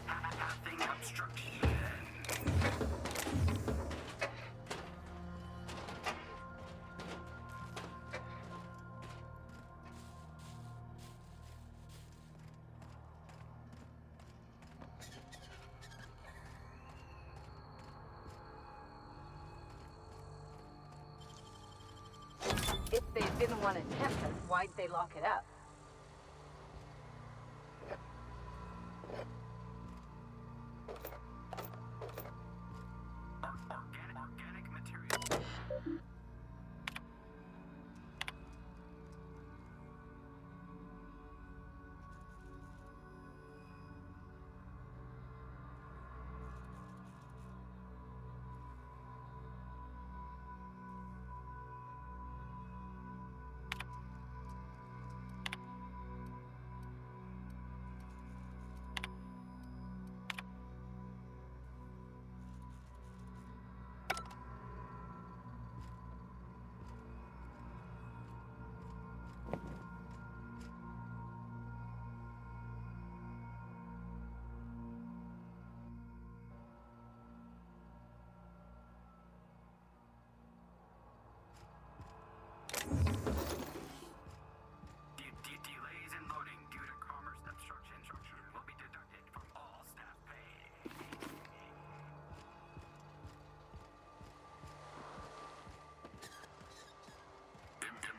Pathing obstruction. If they didn't want to tempt us, why'd they lock it up? Organic material. Delays in loading due to commerce obstruction will be deducted from all staff pay.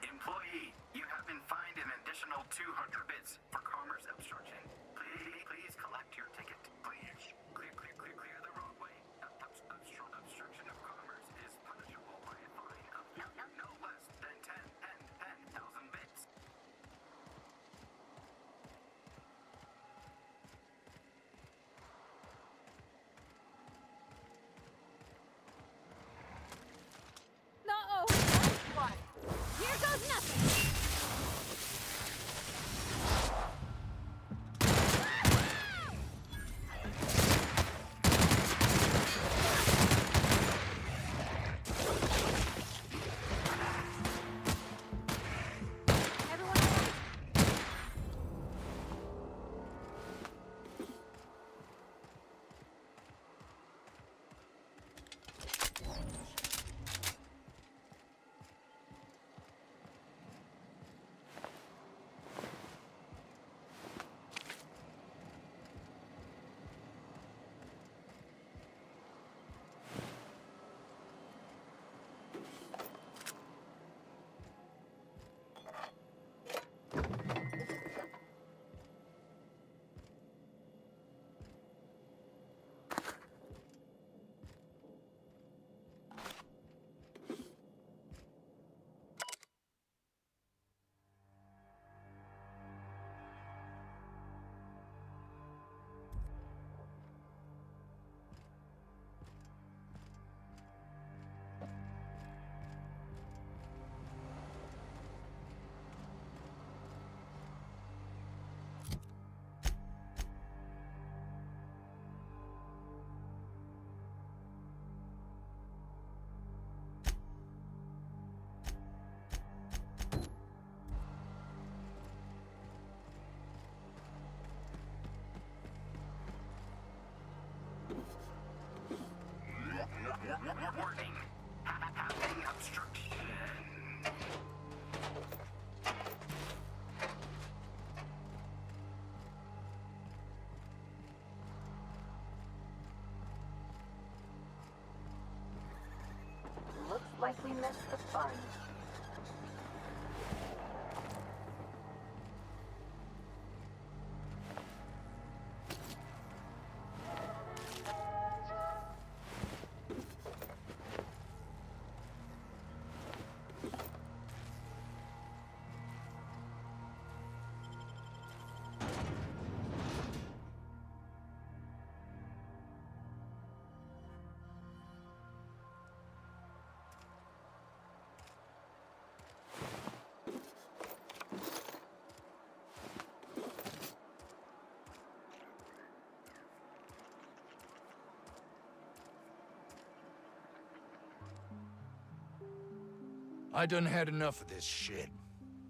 Employee, you have been fined an additional 200 bits for commerce obstruction. Please collect your ticket. Please clear the roadway. Obstruction of commerce is punishable by a fine of no less than 10,000 bits. No! What? Here goes nothing! Warning. Pathing obstruction. Looks like we missed the fun. I done had enough of this shit.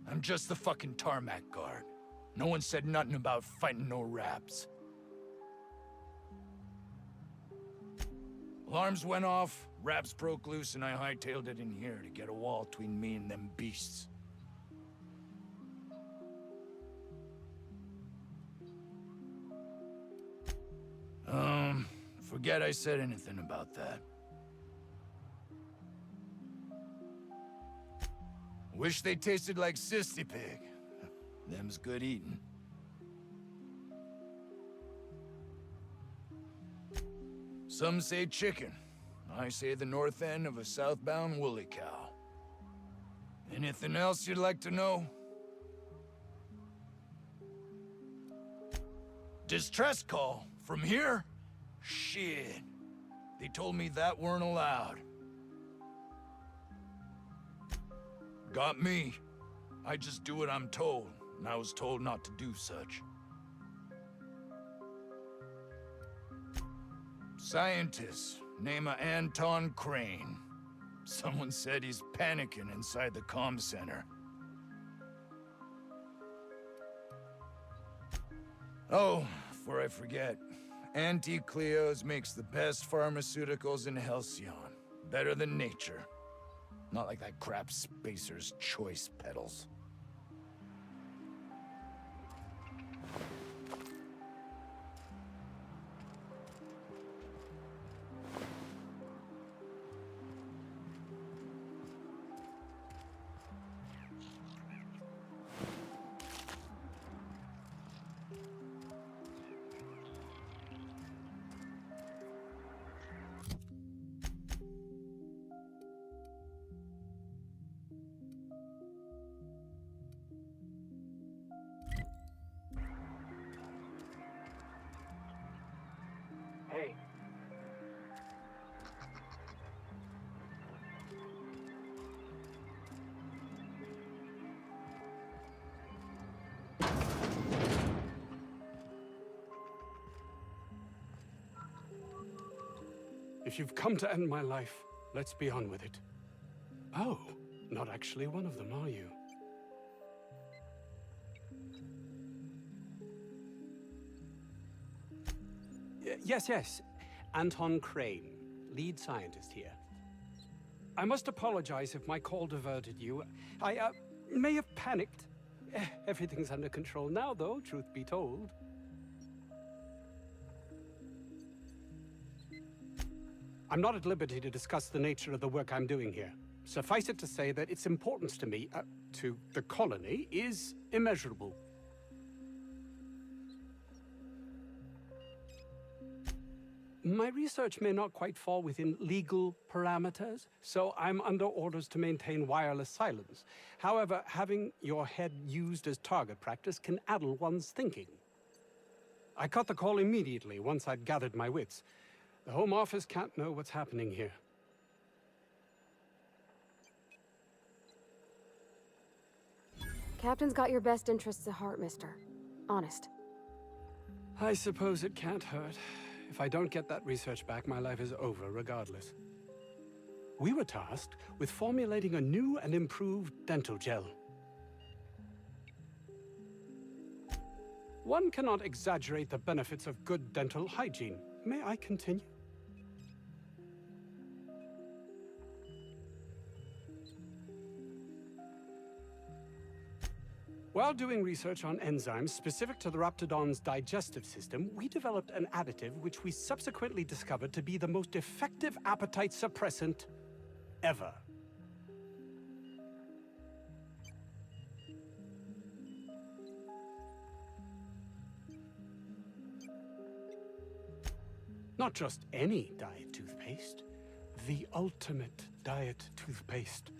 I'm just the fucking tarmac guard. No one said nothing about fighting no raps. Alarms went off, raps broke loose, and I hightailed it in here to get a wall between me and them beasts. Forget I said anything about that. Wish they tasted like Sissy Pig. Them's good eating. Some say chicken. I say the north end of a southbound woolly cow. Anything else you'd like to know? Distress call? From here? Shit. They told me that weren't allowed. Got me. I just do what I'm told, and I was told not to do such. Scientist, name of Anton Crane. Someone said he's panicking inside the comm center. Oh, before I forget, Auntie Cleo's makes the best pharmaceuticals in Halcyon. Better than nature. Not like that crap Spacer's Choice peddles. Hey. If you've come to end my life, let's be on with it. Oh, not actually one of them, are you? Yes. Anton Crane, lead scientist here. I must apologize if my call diverted you. I may have panicked. Everything's under control now, though, truth be told. I'm not at liberty to discuss the nature of the work I'm doing here. Suffice it to say that its importance to me, to the colony, is immeasurable. My research may not quite fall within legal parameters, so I'm under orders to maintain wireless silence. However, having your head used as target practice can addle one's thinking. I cut the call immediately once I'd gathered my wits. The Home Office can't know what's happening here. Captain's got your best interests at heart, mister. Honest. I suppose it can't hurt. If I don't get that research back, my life is over regardless. We were tasked with formulating a new and improved dental gel. One cannot exaggerate the benefits of good dental hygiene. May I continue? While doing research on enzymes specific to the Raptidon's digestive system, we developed an additive which we subsequently discovered to be the most effective appetite suppressant ever. Not just any diet toothpaste, the ultimate diet toothpaste.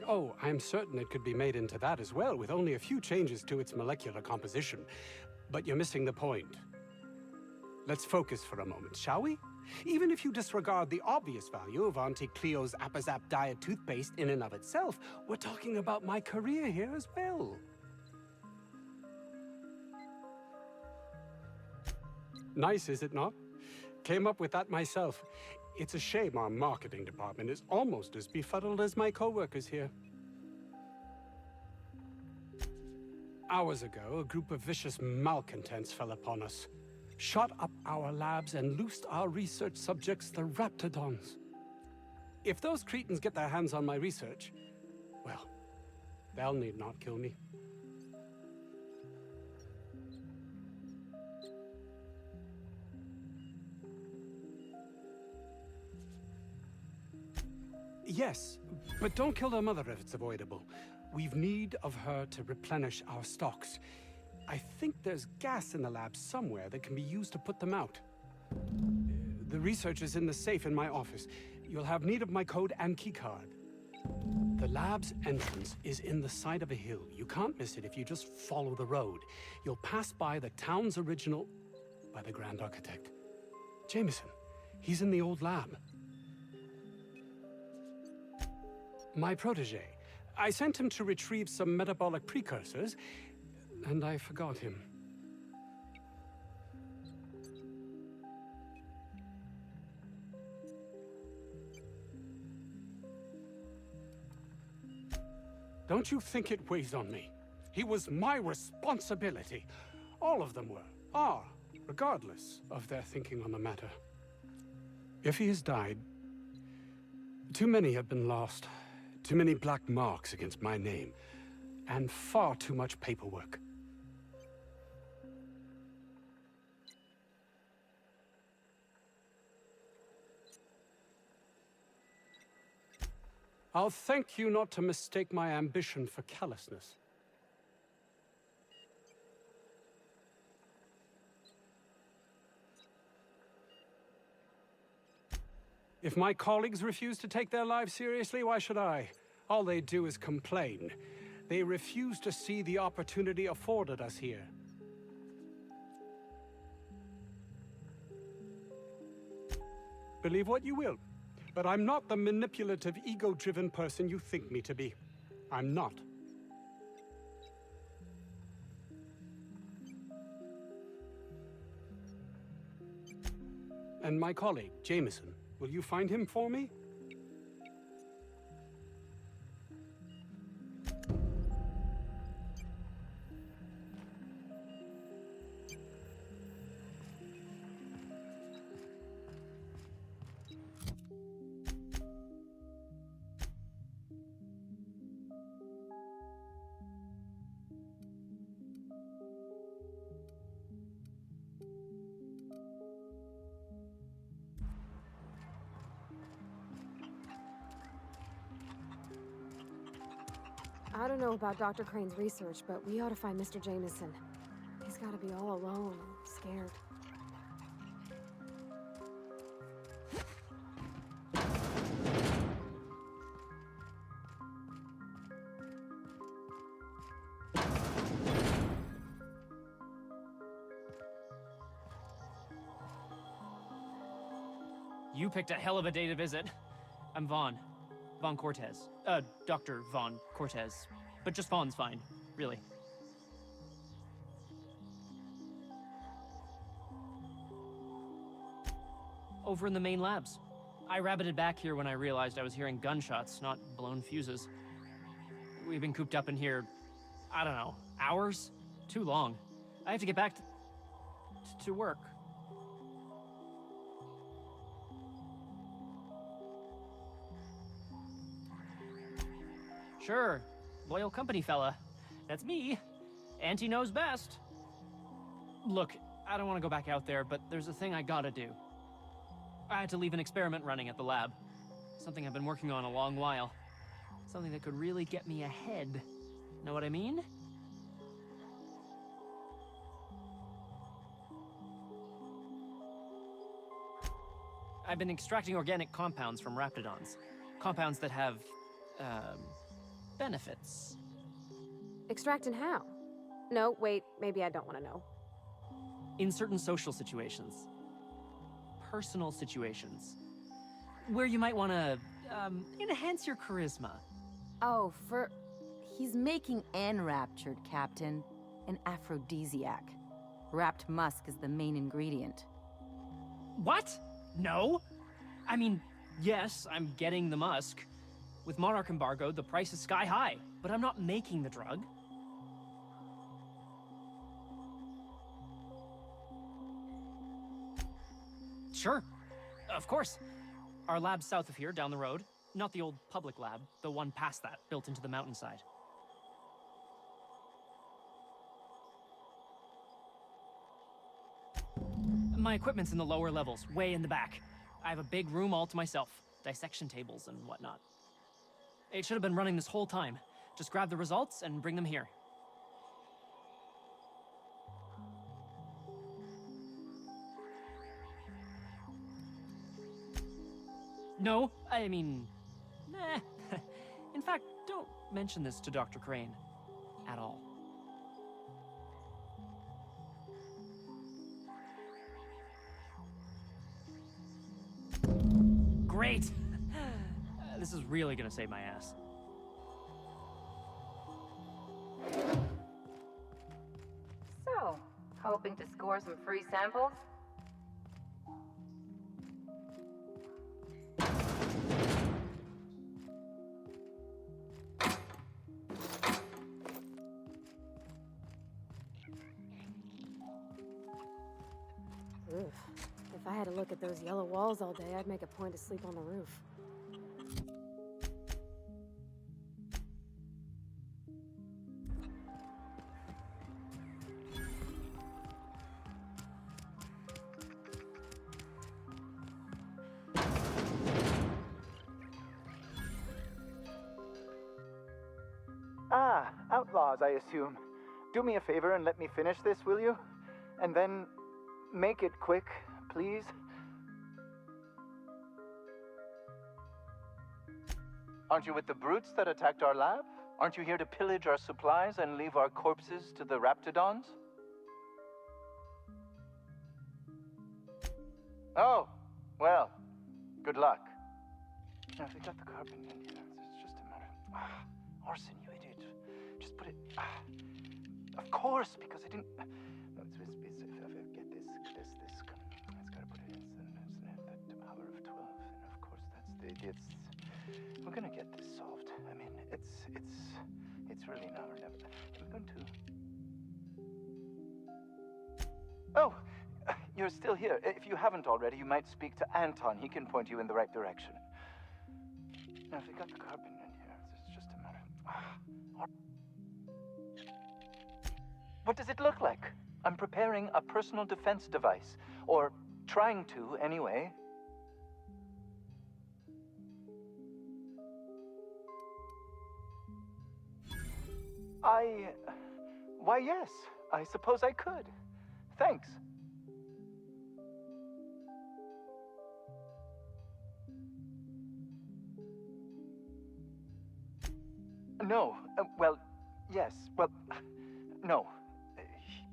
Oh, I'm certain it could be made into that as well, with only a few changes to its molecular composition. But you're missing the point. Let's focus for a moment, shall we? Even if you disregard the obvious value of Auntie Cleo's Appazap diet toothpaste in and of itself, we're talking about my career here as well. Nice, is it not? Came up with that myself. It's a shame our marketing department is almost as befuddled as my co-workers here. Hours ago, a group of vicious malcontents fell upon us, shot up our labs and loosed our research subjects, the Raptidons. If those cretins get their hands on my research, well, they'll need not kill me. Yes, but don't kill their mother if it's avoidable. We've need of her to replenish our stocks. I think there's gas in the lab somewhere that can be used to put them out. The research is in the safe in my office. You'll have need of my code and keycard. The lab's entrance is in the side of a hill. You can't miss it if you just follow the road. You'll pass by the town's original... by the Grand Architect. Jameson. He's in the old lab. My protege. I sent him to retrieve some metabolic precursors, and I forgot him. Don't you think it weighs on me? He was my responsibility. All of them are, regardless of their thinking on the matter. If he has died, too many have been lost. Too many black marks against my name, and far too much paperwork. I'll thank you not to mistake my ambition for callousness. If my colleagues refuse to take their lives seriously, why should I? All they do is complain. They refuse to see the opportunity afforded us here. Believe what you will, but I'm not the manipulative, ego-driven person you think me to be. I'm not. And my colleague, Jameson, will you find him for me? I don't know about Dr. Crane's research, but we ought to find Mr. Jameson. He's gotta be all alone and scared. You picked a hell of a day to visit. I'm Vaughn. Vaughn Cortez. Dr. Vaughn Cortez. But just Vaughn's fine, really. Over in the main labs. I rabbited back here when I realized I was hearing gunshots, not blown fuses. We've been cooped up in here, I don't know, hours? Too long. I have to get back to work. Sure, loyal company fella. That's me. Auntie knows best. Look, I don't want to go back out there, but there's a thing I gotta do. I had to leave an experiment running at the lab. Something I've been working on a long while. Something that could really get me ahead. Know what I mean? I've been extracting organic compounds from Raptidons. Compounds that have, benefits. Extract and how? No, wait, maybe I don't want to know. In certain social situations. Personal situations. Where you might want to, enhance your charisma. Oh, he's making enraptured, Captain. An aphrodisiac. Wrapped musk is the main ingredient. What? No? I mean, yes, I'm getting the musk. With Monarch embargo, the price is sky high, but I'm not making the drug. Sure. Of course. Our lab's south of here, down the road. Not the old public lab, the one past that, built into the mountainside. My equipment's in the lower levels, way in the back. I have a big room all to myself, dissection tables and whatnot. It should have been running this whole time. Just grab the results and bring them here. No, I mean, nah. In fact, don't mention this to Dr. Crane. At all. Great! This is really gonna save my ass. So, hoping to score some free samples? Oof. If I had to look at those yellow walls all day, I'd make a point to sleep on the roof. Ah, outlaws, I assume. Do me a favor and let me finish this, will you? And then make it quick, please. Aren't you with the brutes that attacked our lab? Aren't you here to pillage our supplies and leave our corpses to the raptidons? Oh, well, good luck. Now, if we got the carbon in here, it's just a matter of... arson, you idiot. Just put it... of course, because I didn't... No, it's if I get this... It's gotta put it in the power of 12. And of course, that's the... We're gonna get this solved. I mean, it's really now or never. I'm going to... Oh! You're still here. If you haven't already, you might speak to Anton. He can point you in the right direction. Now, if we got the carbon in here, it's just a matter of... What does it look like? I'm preparing a personal defense device. Or trying to, anyway. Why, yes. I suppose I could. Thanks. No. Well, yes. Well, no.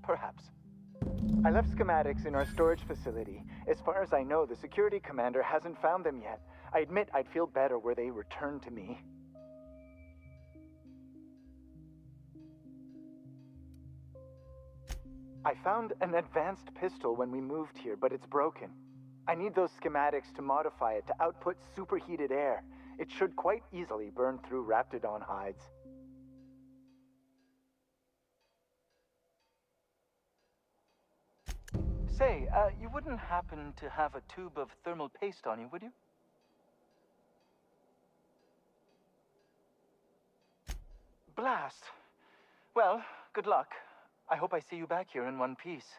Perhaps. I left schematics in our storage facility. As far as I know, the security commander hasn't found them yet. I admit I'd feel better were they returned to me. I found an advanced pistol when we moved here, but it's broken. I need those schematics to modify it to output superheated air. It should quite easily burn through raptidon hides. Say, you wouldn't happen to have a tube of thermal paste on you, would you? Blast. Well, good luck. I hope I see you back here in one piece.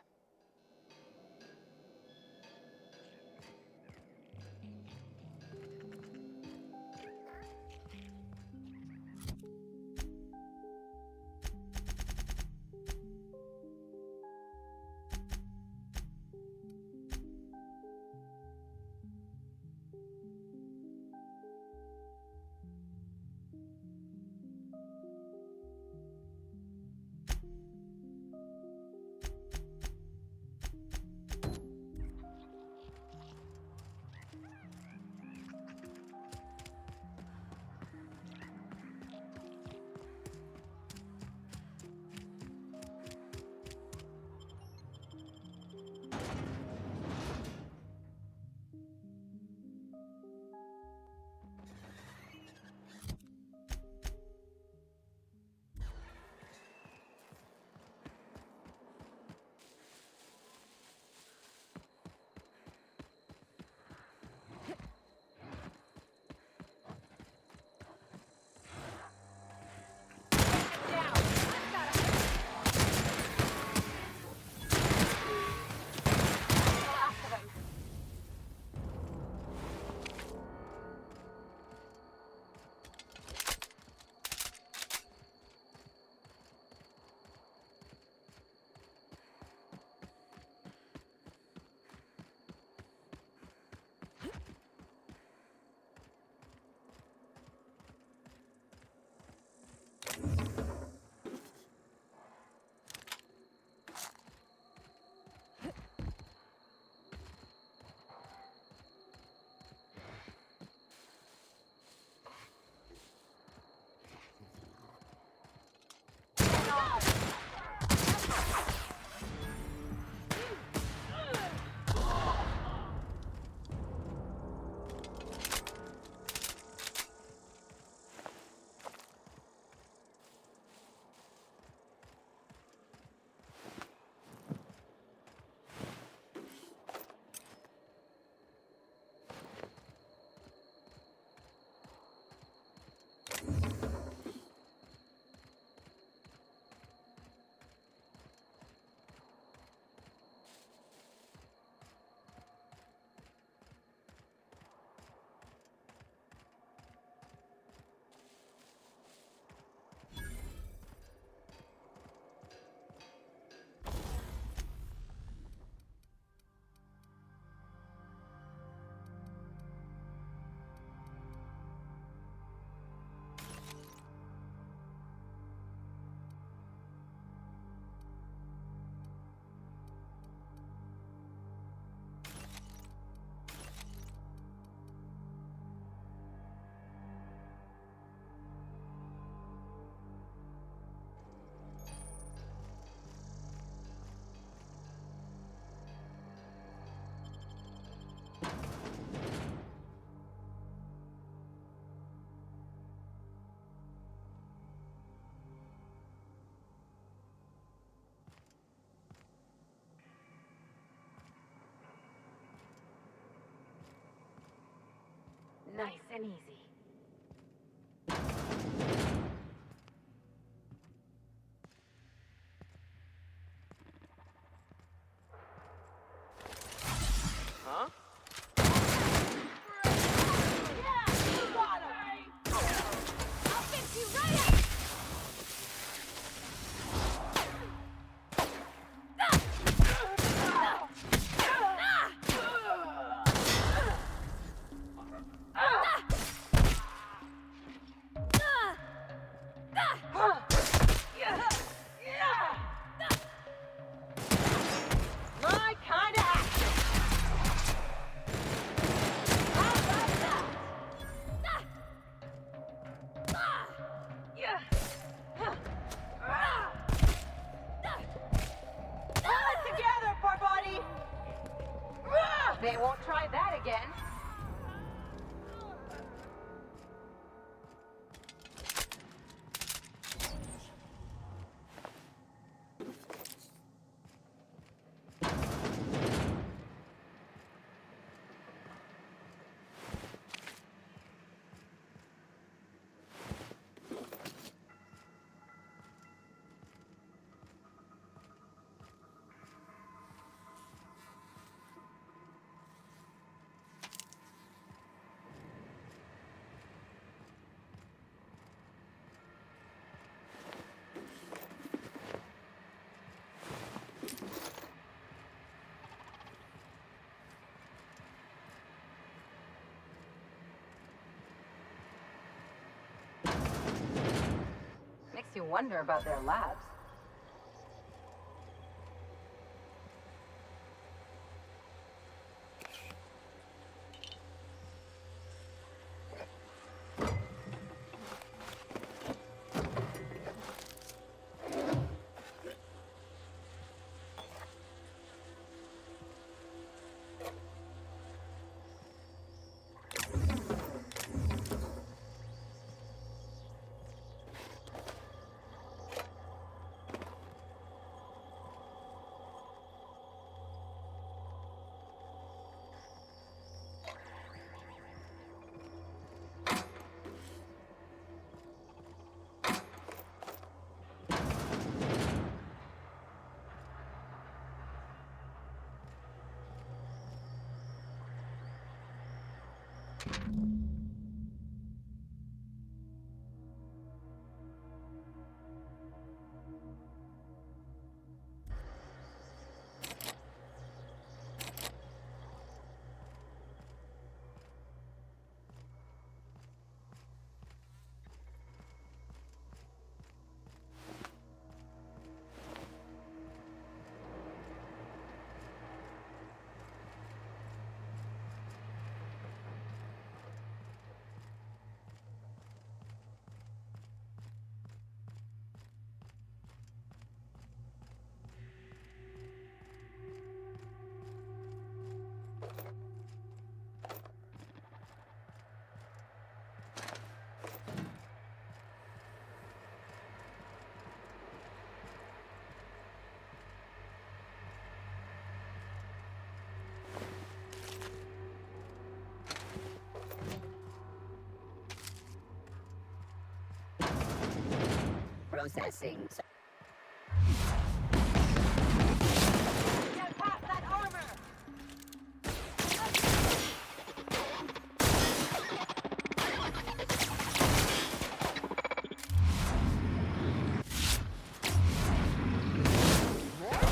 Nice and easy. Huh? My kind of action. How about that? Pull it together, poor buddy. They won't try that again. Makes you wonder about their labs. Processing. Get past that armor!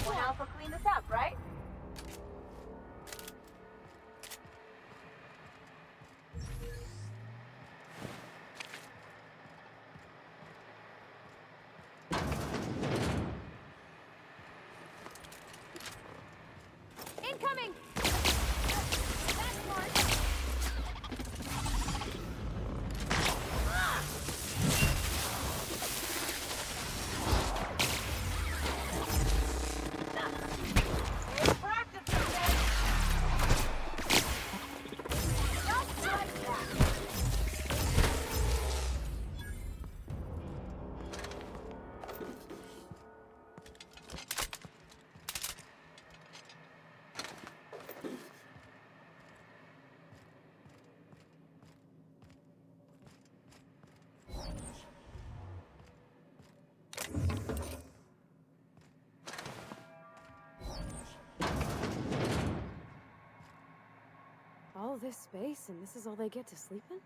One Alpha clean this up, right? All this space, and this is all they get to sleep in?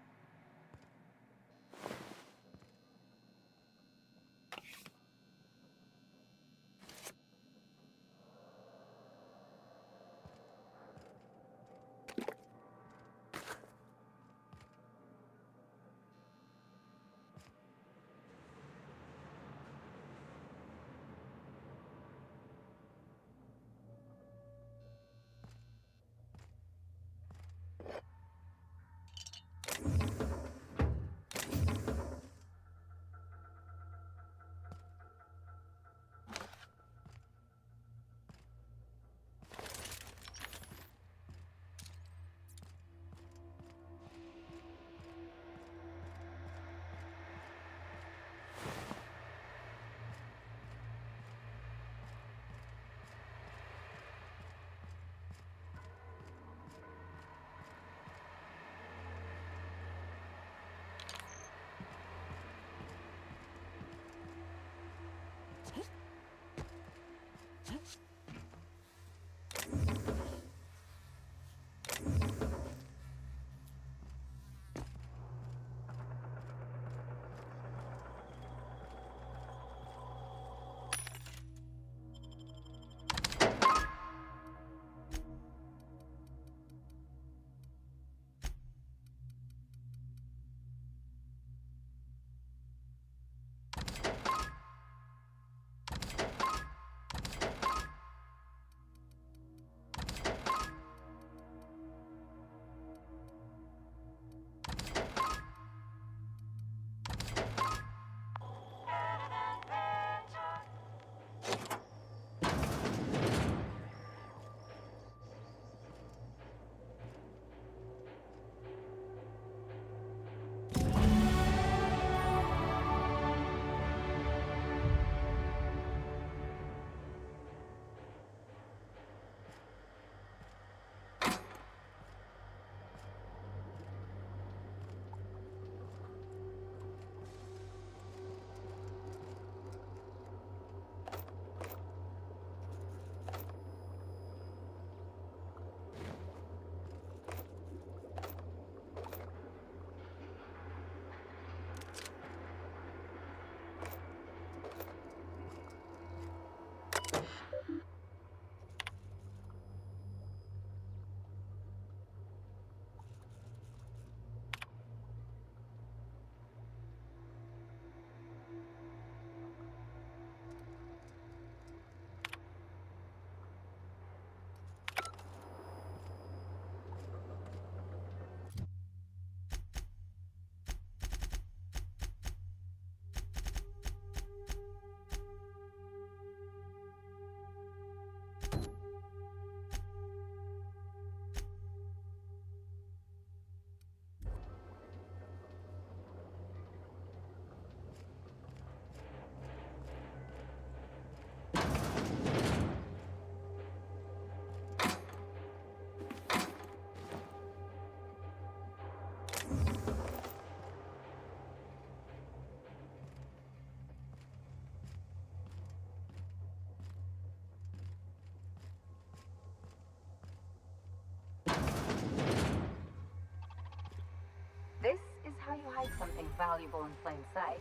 This is how you hide something valuable in plain sight.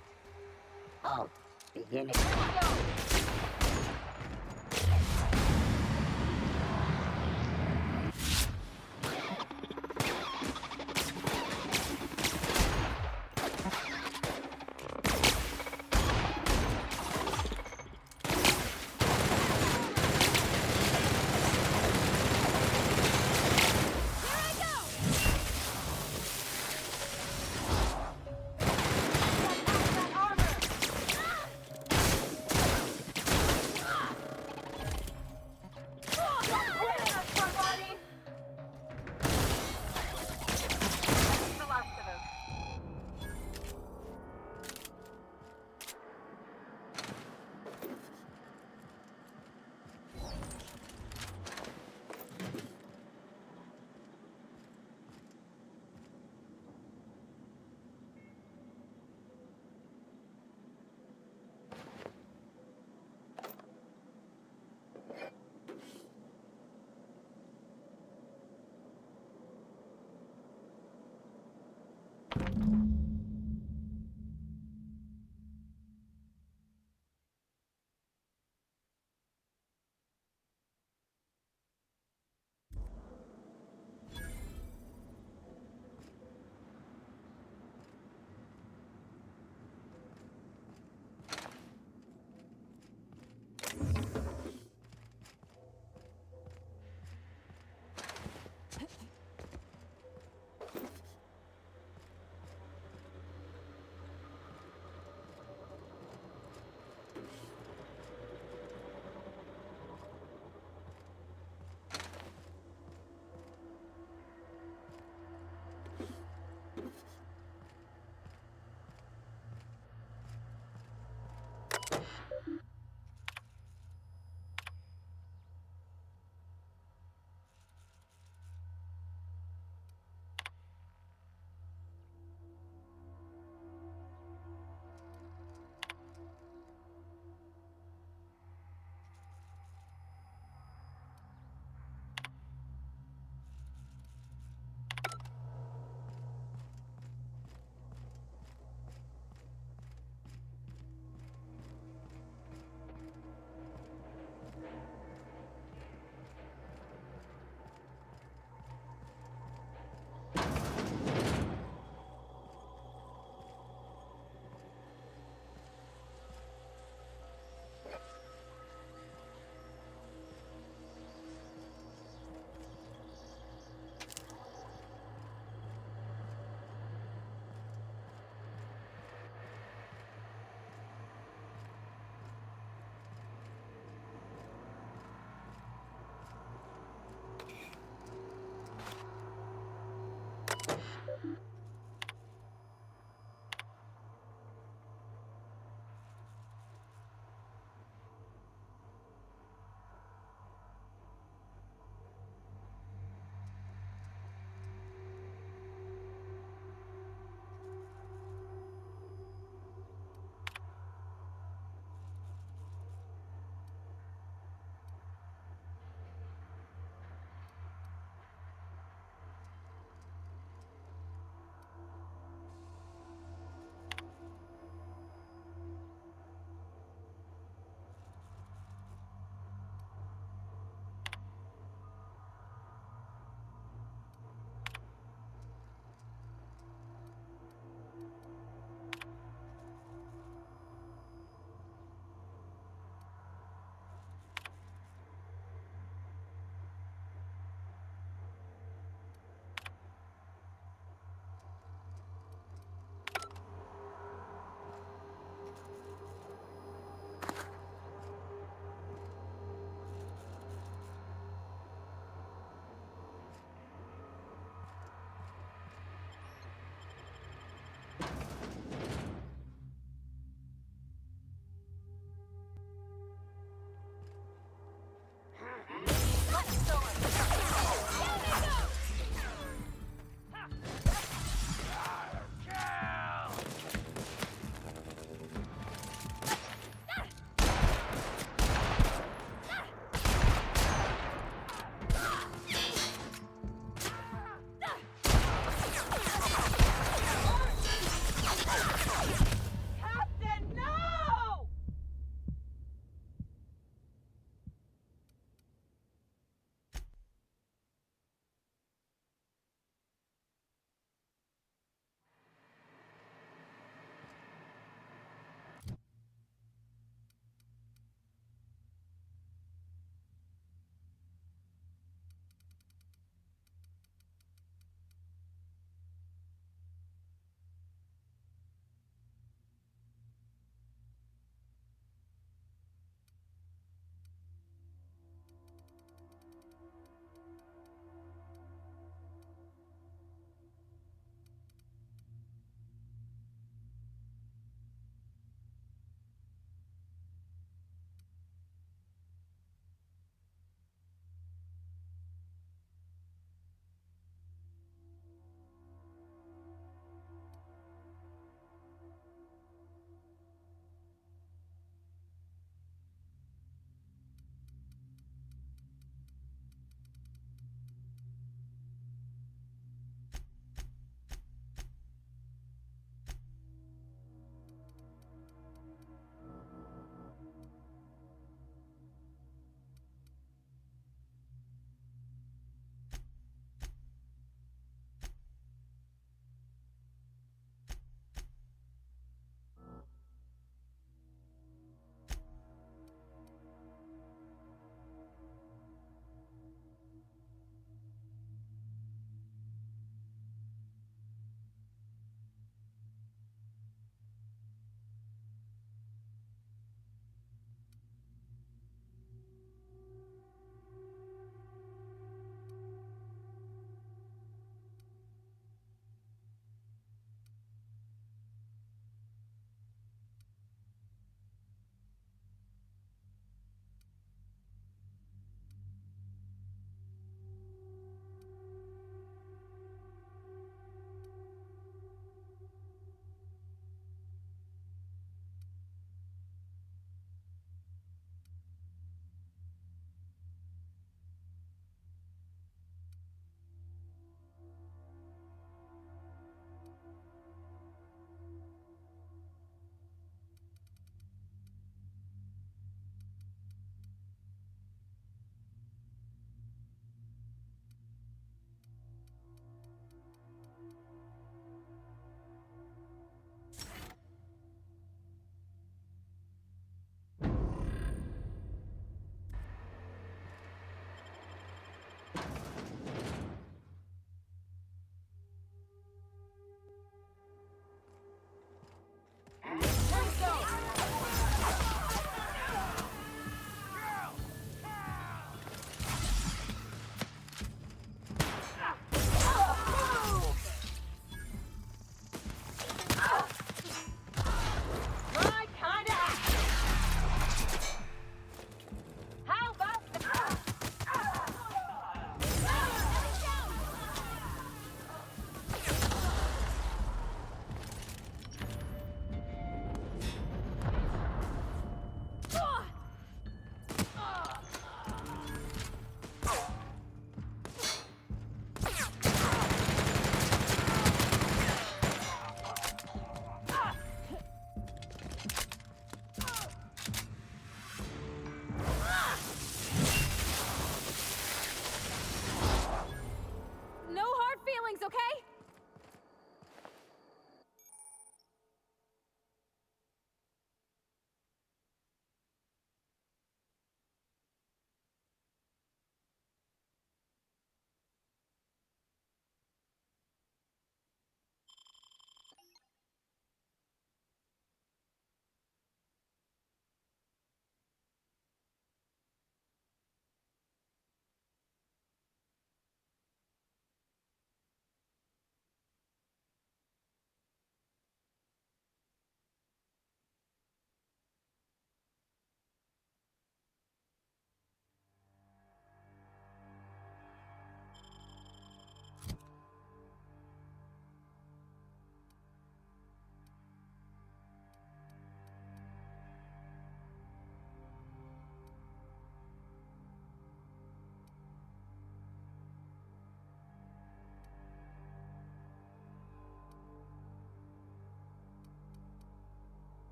Oh, beginning.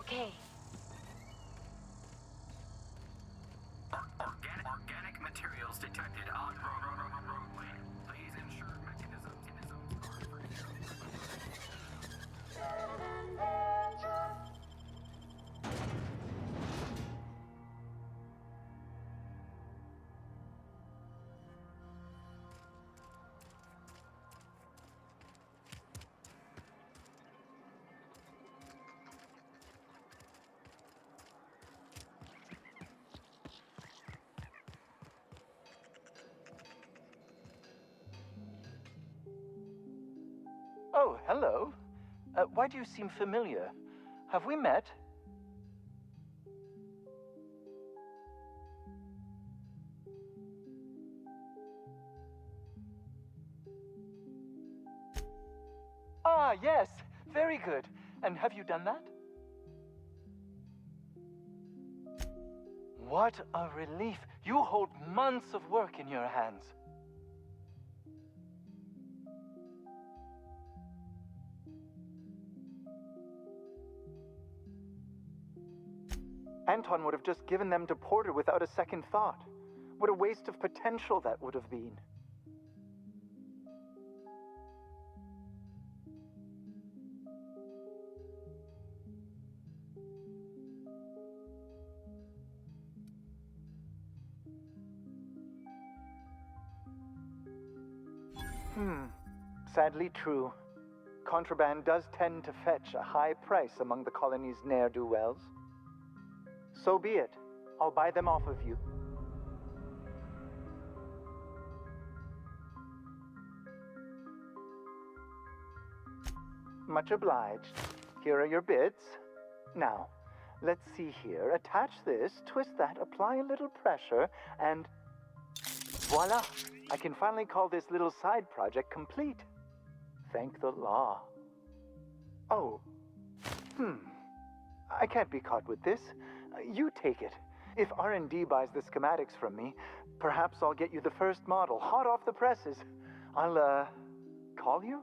Okay. Organic materials detected on roadway. Please ensure mechanisms Oh, hello. Why do you seem familiar? Have we met? Ah, yes. Very good. And have you done that? What a relief. You hold months of work in your hands. Anton would have just given them to Porter without a second thought. What a waste of potential that would have been. Sadly true. Contraband does tend to fetch a high price among the colony's ne'er-do-wells. So be it. I'll buy them off of you. Much obliged. Here are your bids. Now, let's see here. Attach this, twist that, apply a little pressure, and voila! I can finally call this little side project complete. Thank the law. Oh. I can't be caught with this. You take it. If R&D buys the schematics from me, perhaps I'll get you the first model, hot off the presses. I'll, call you?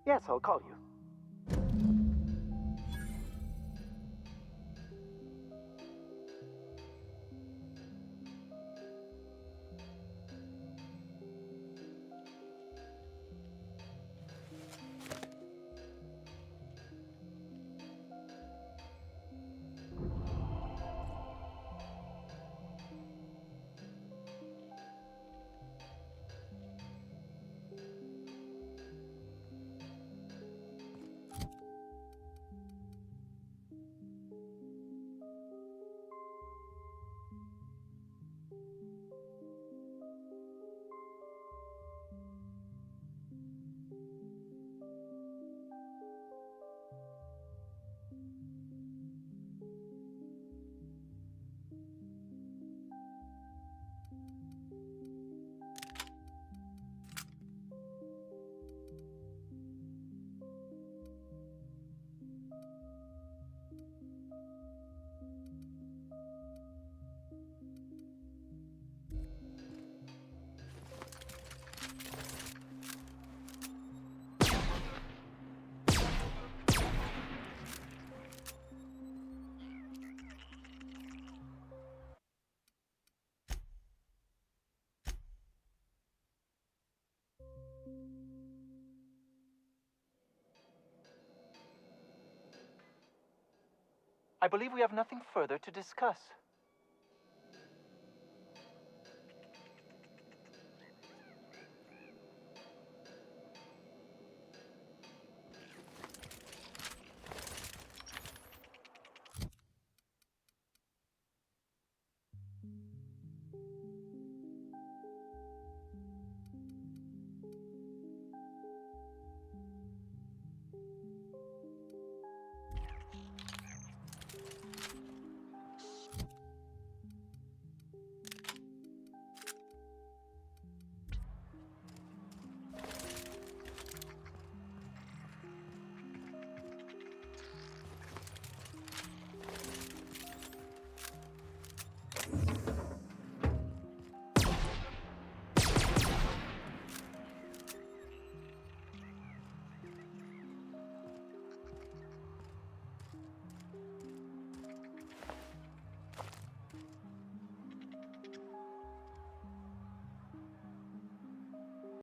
Yes, I'll call you. I believe we have nothing further to discuss.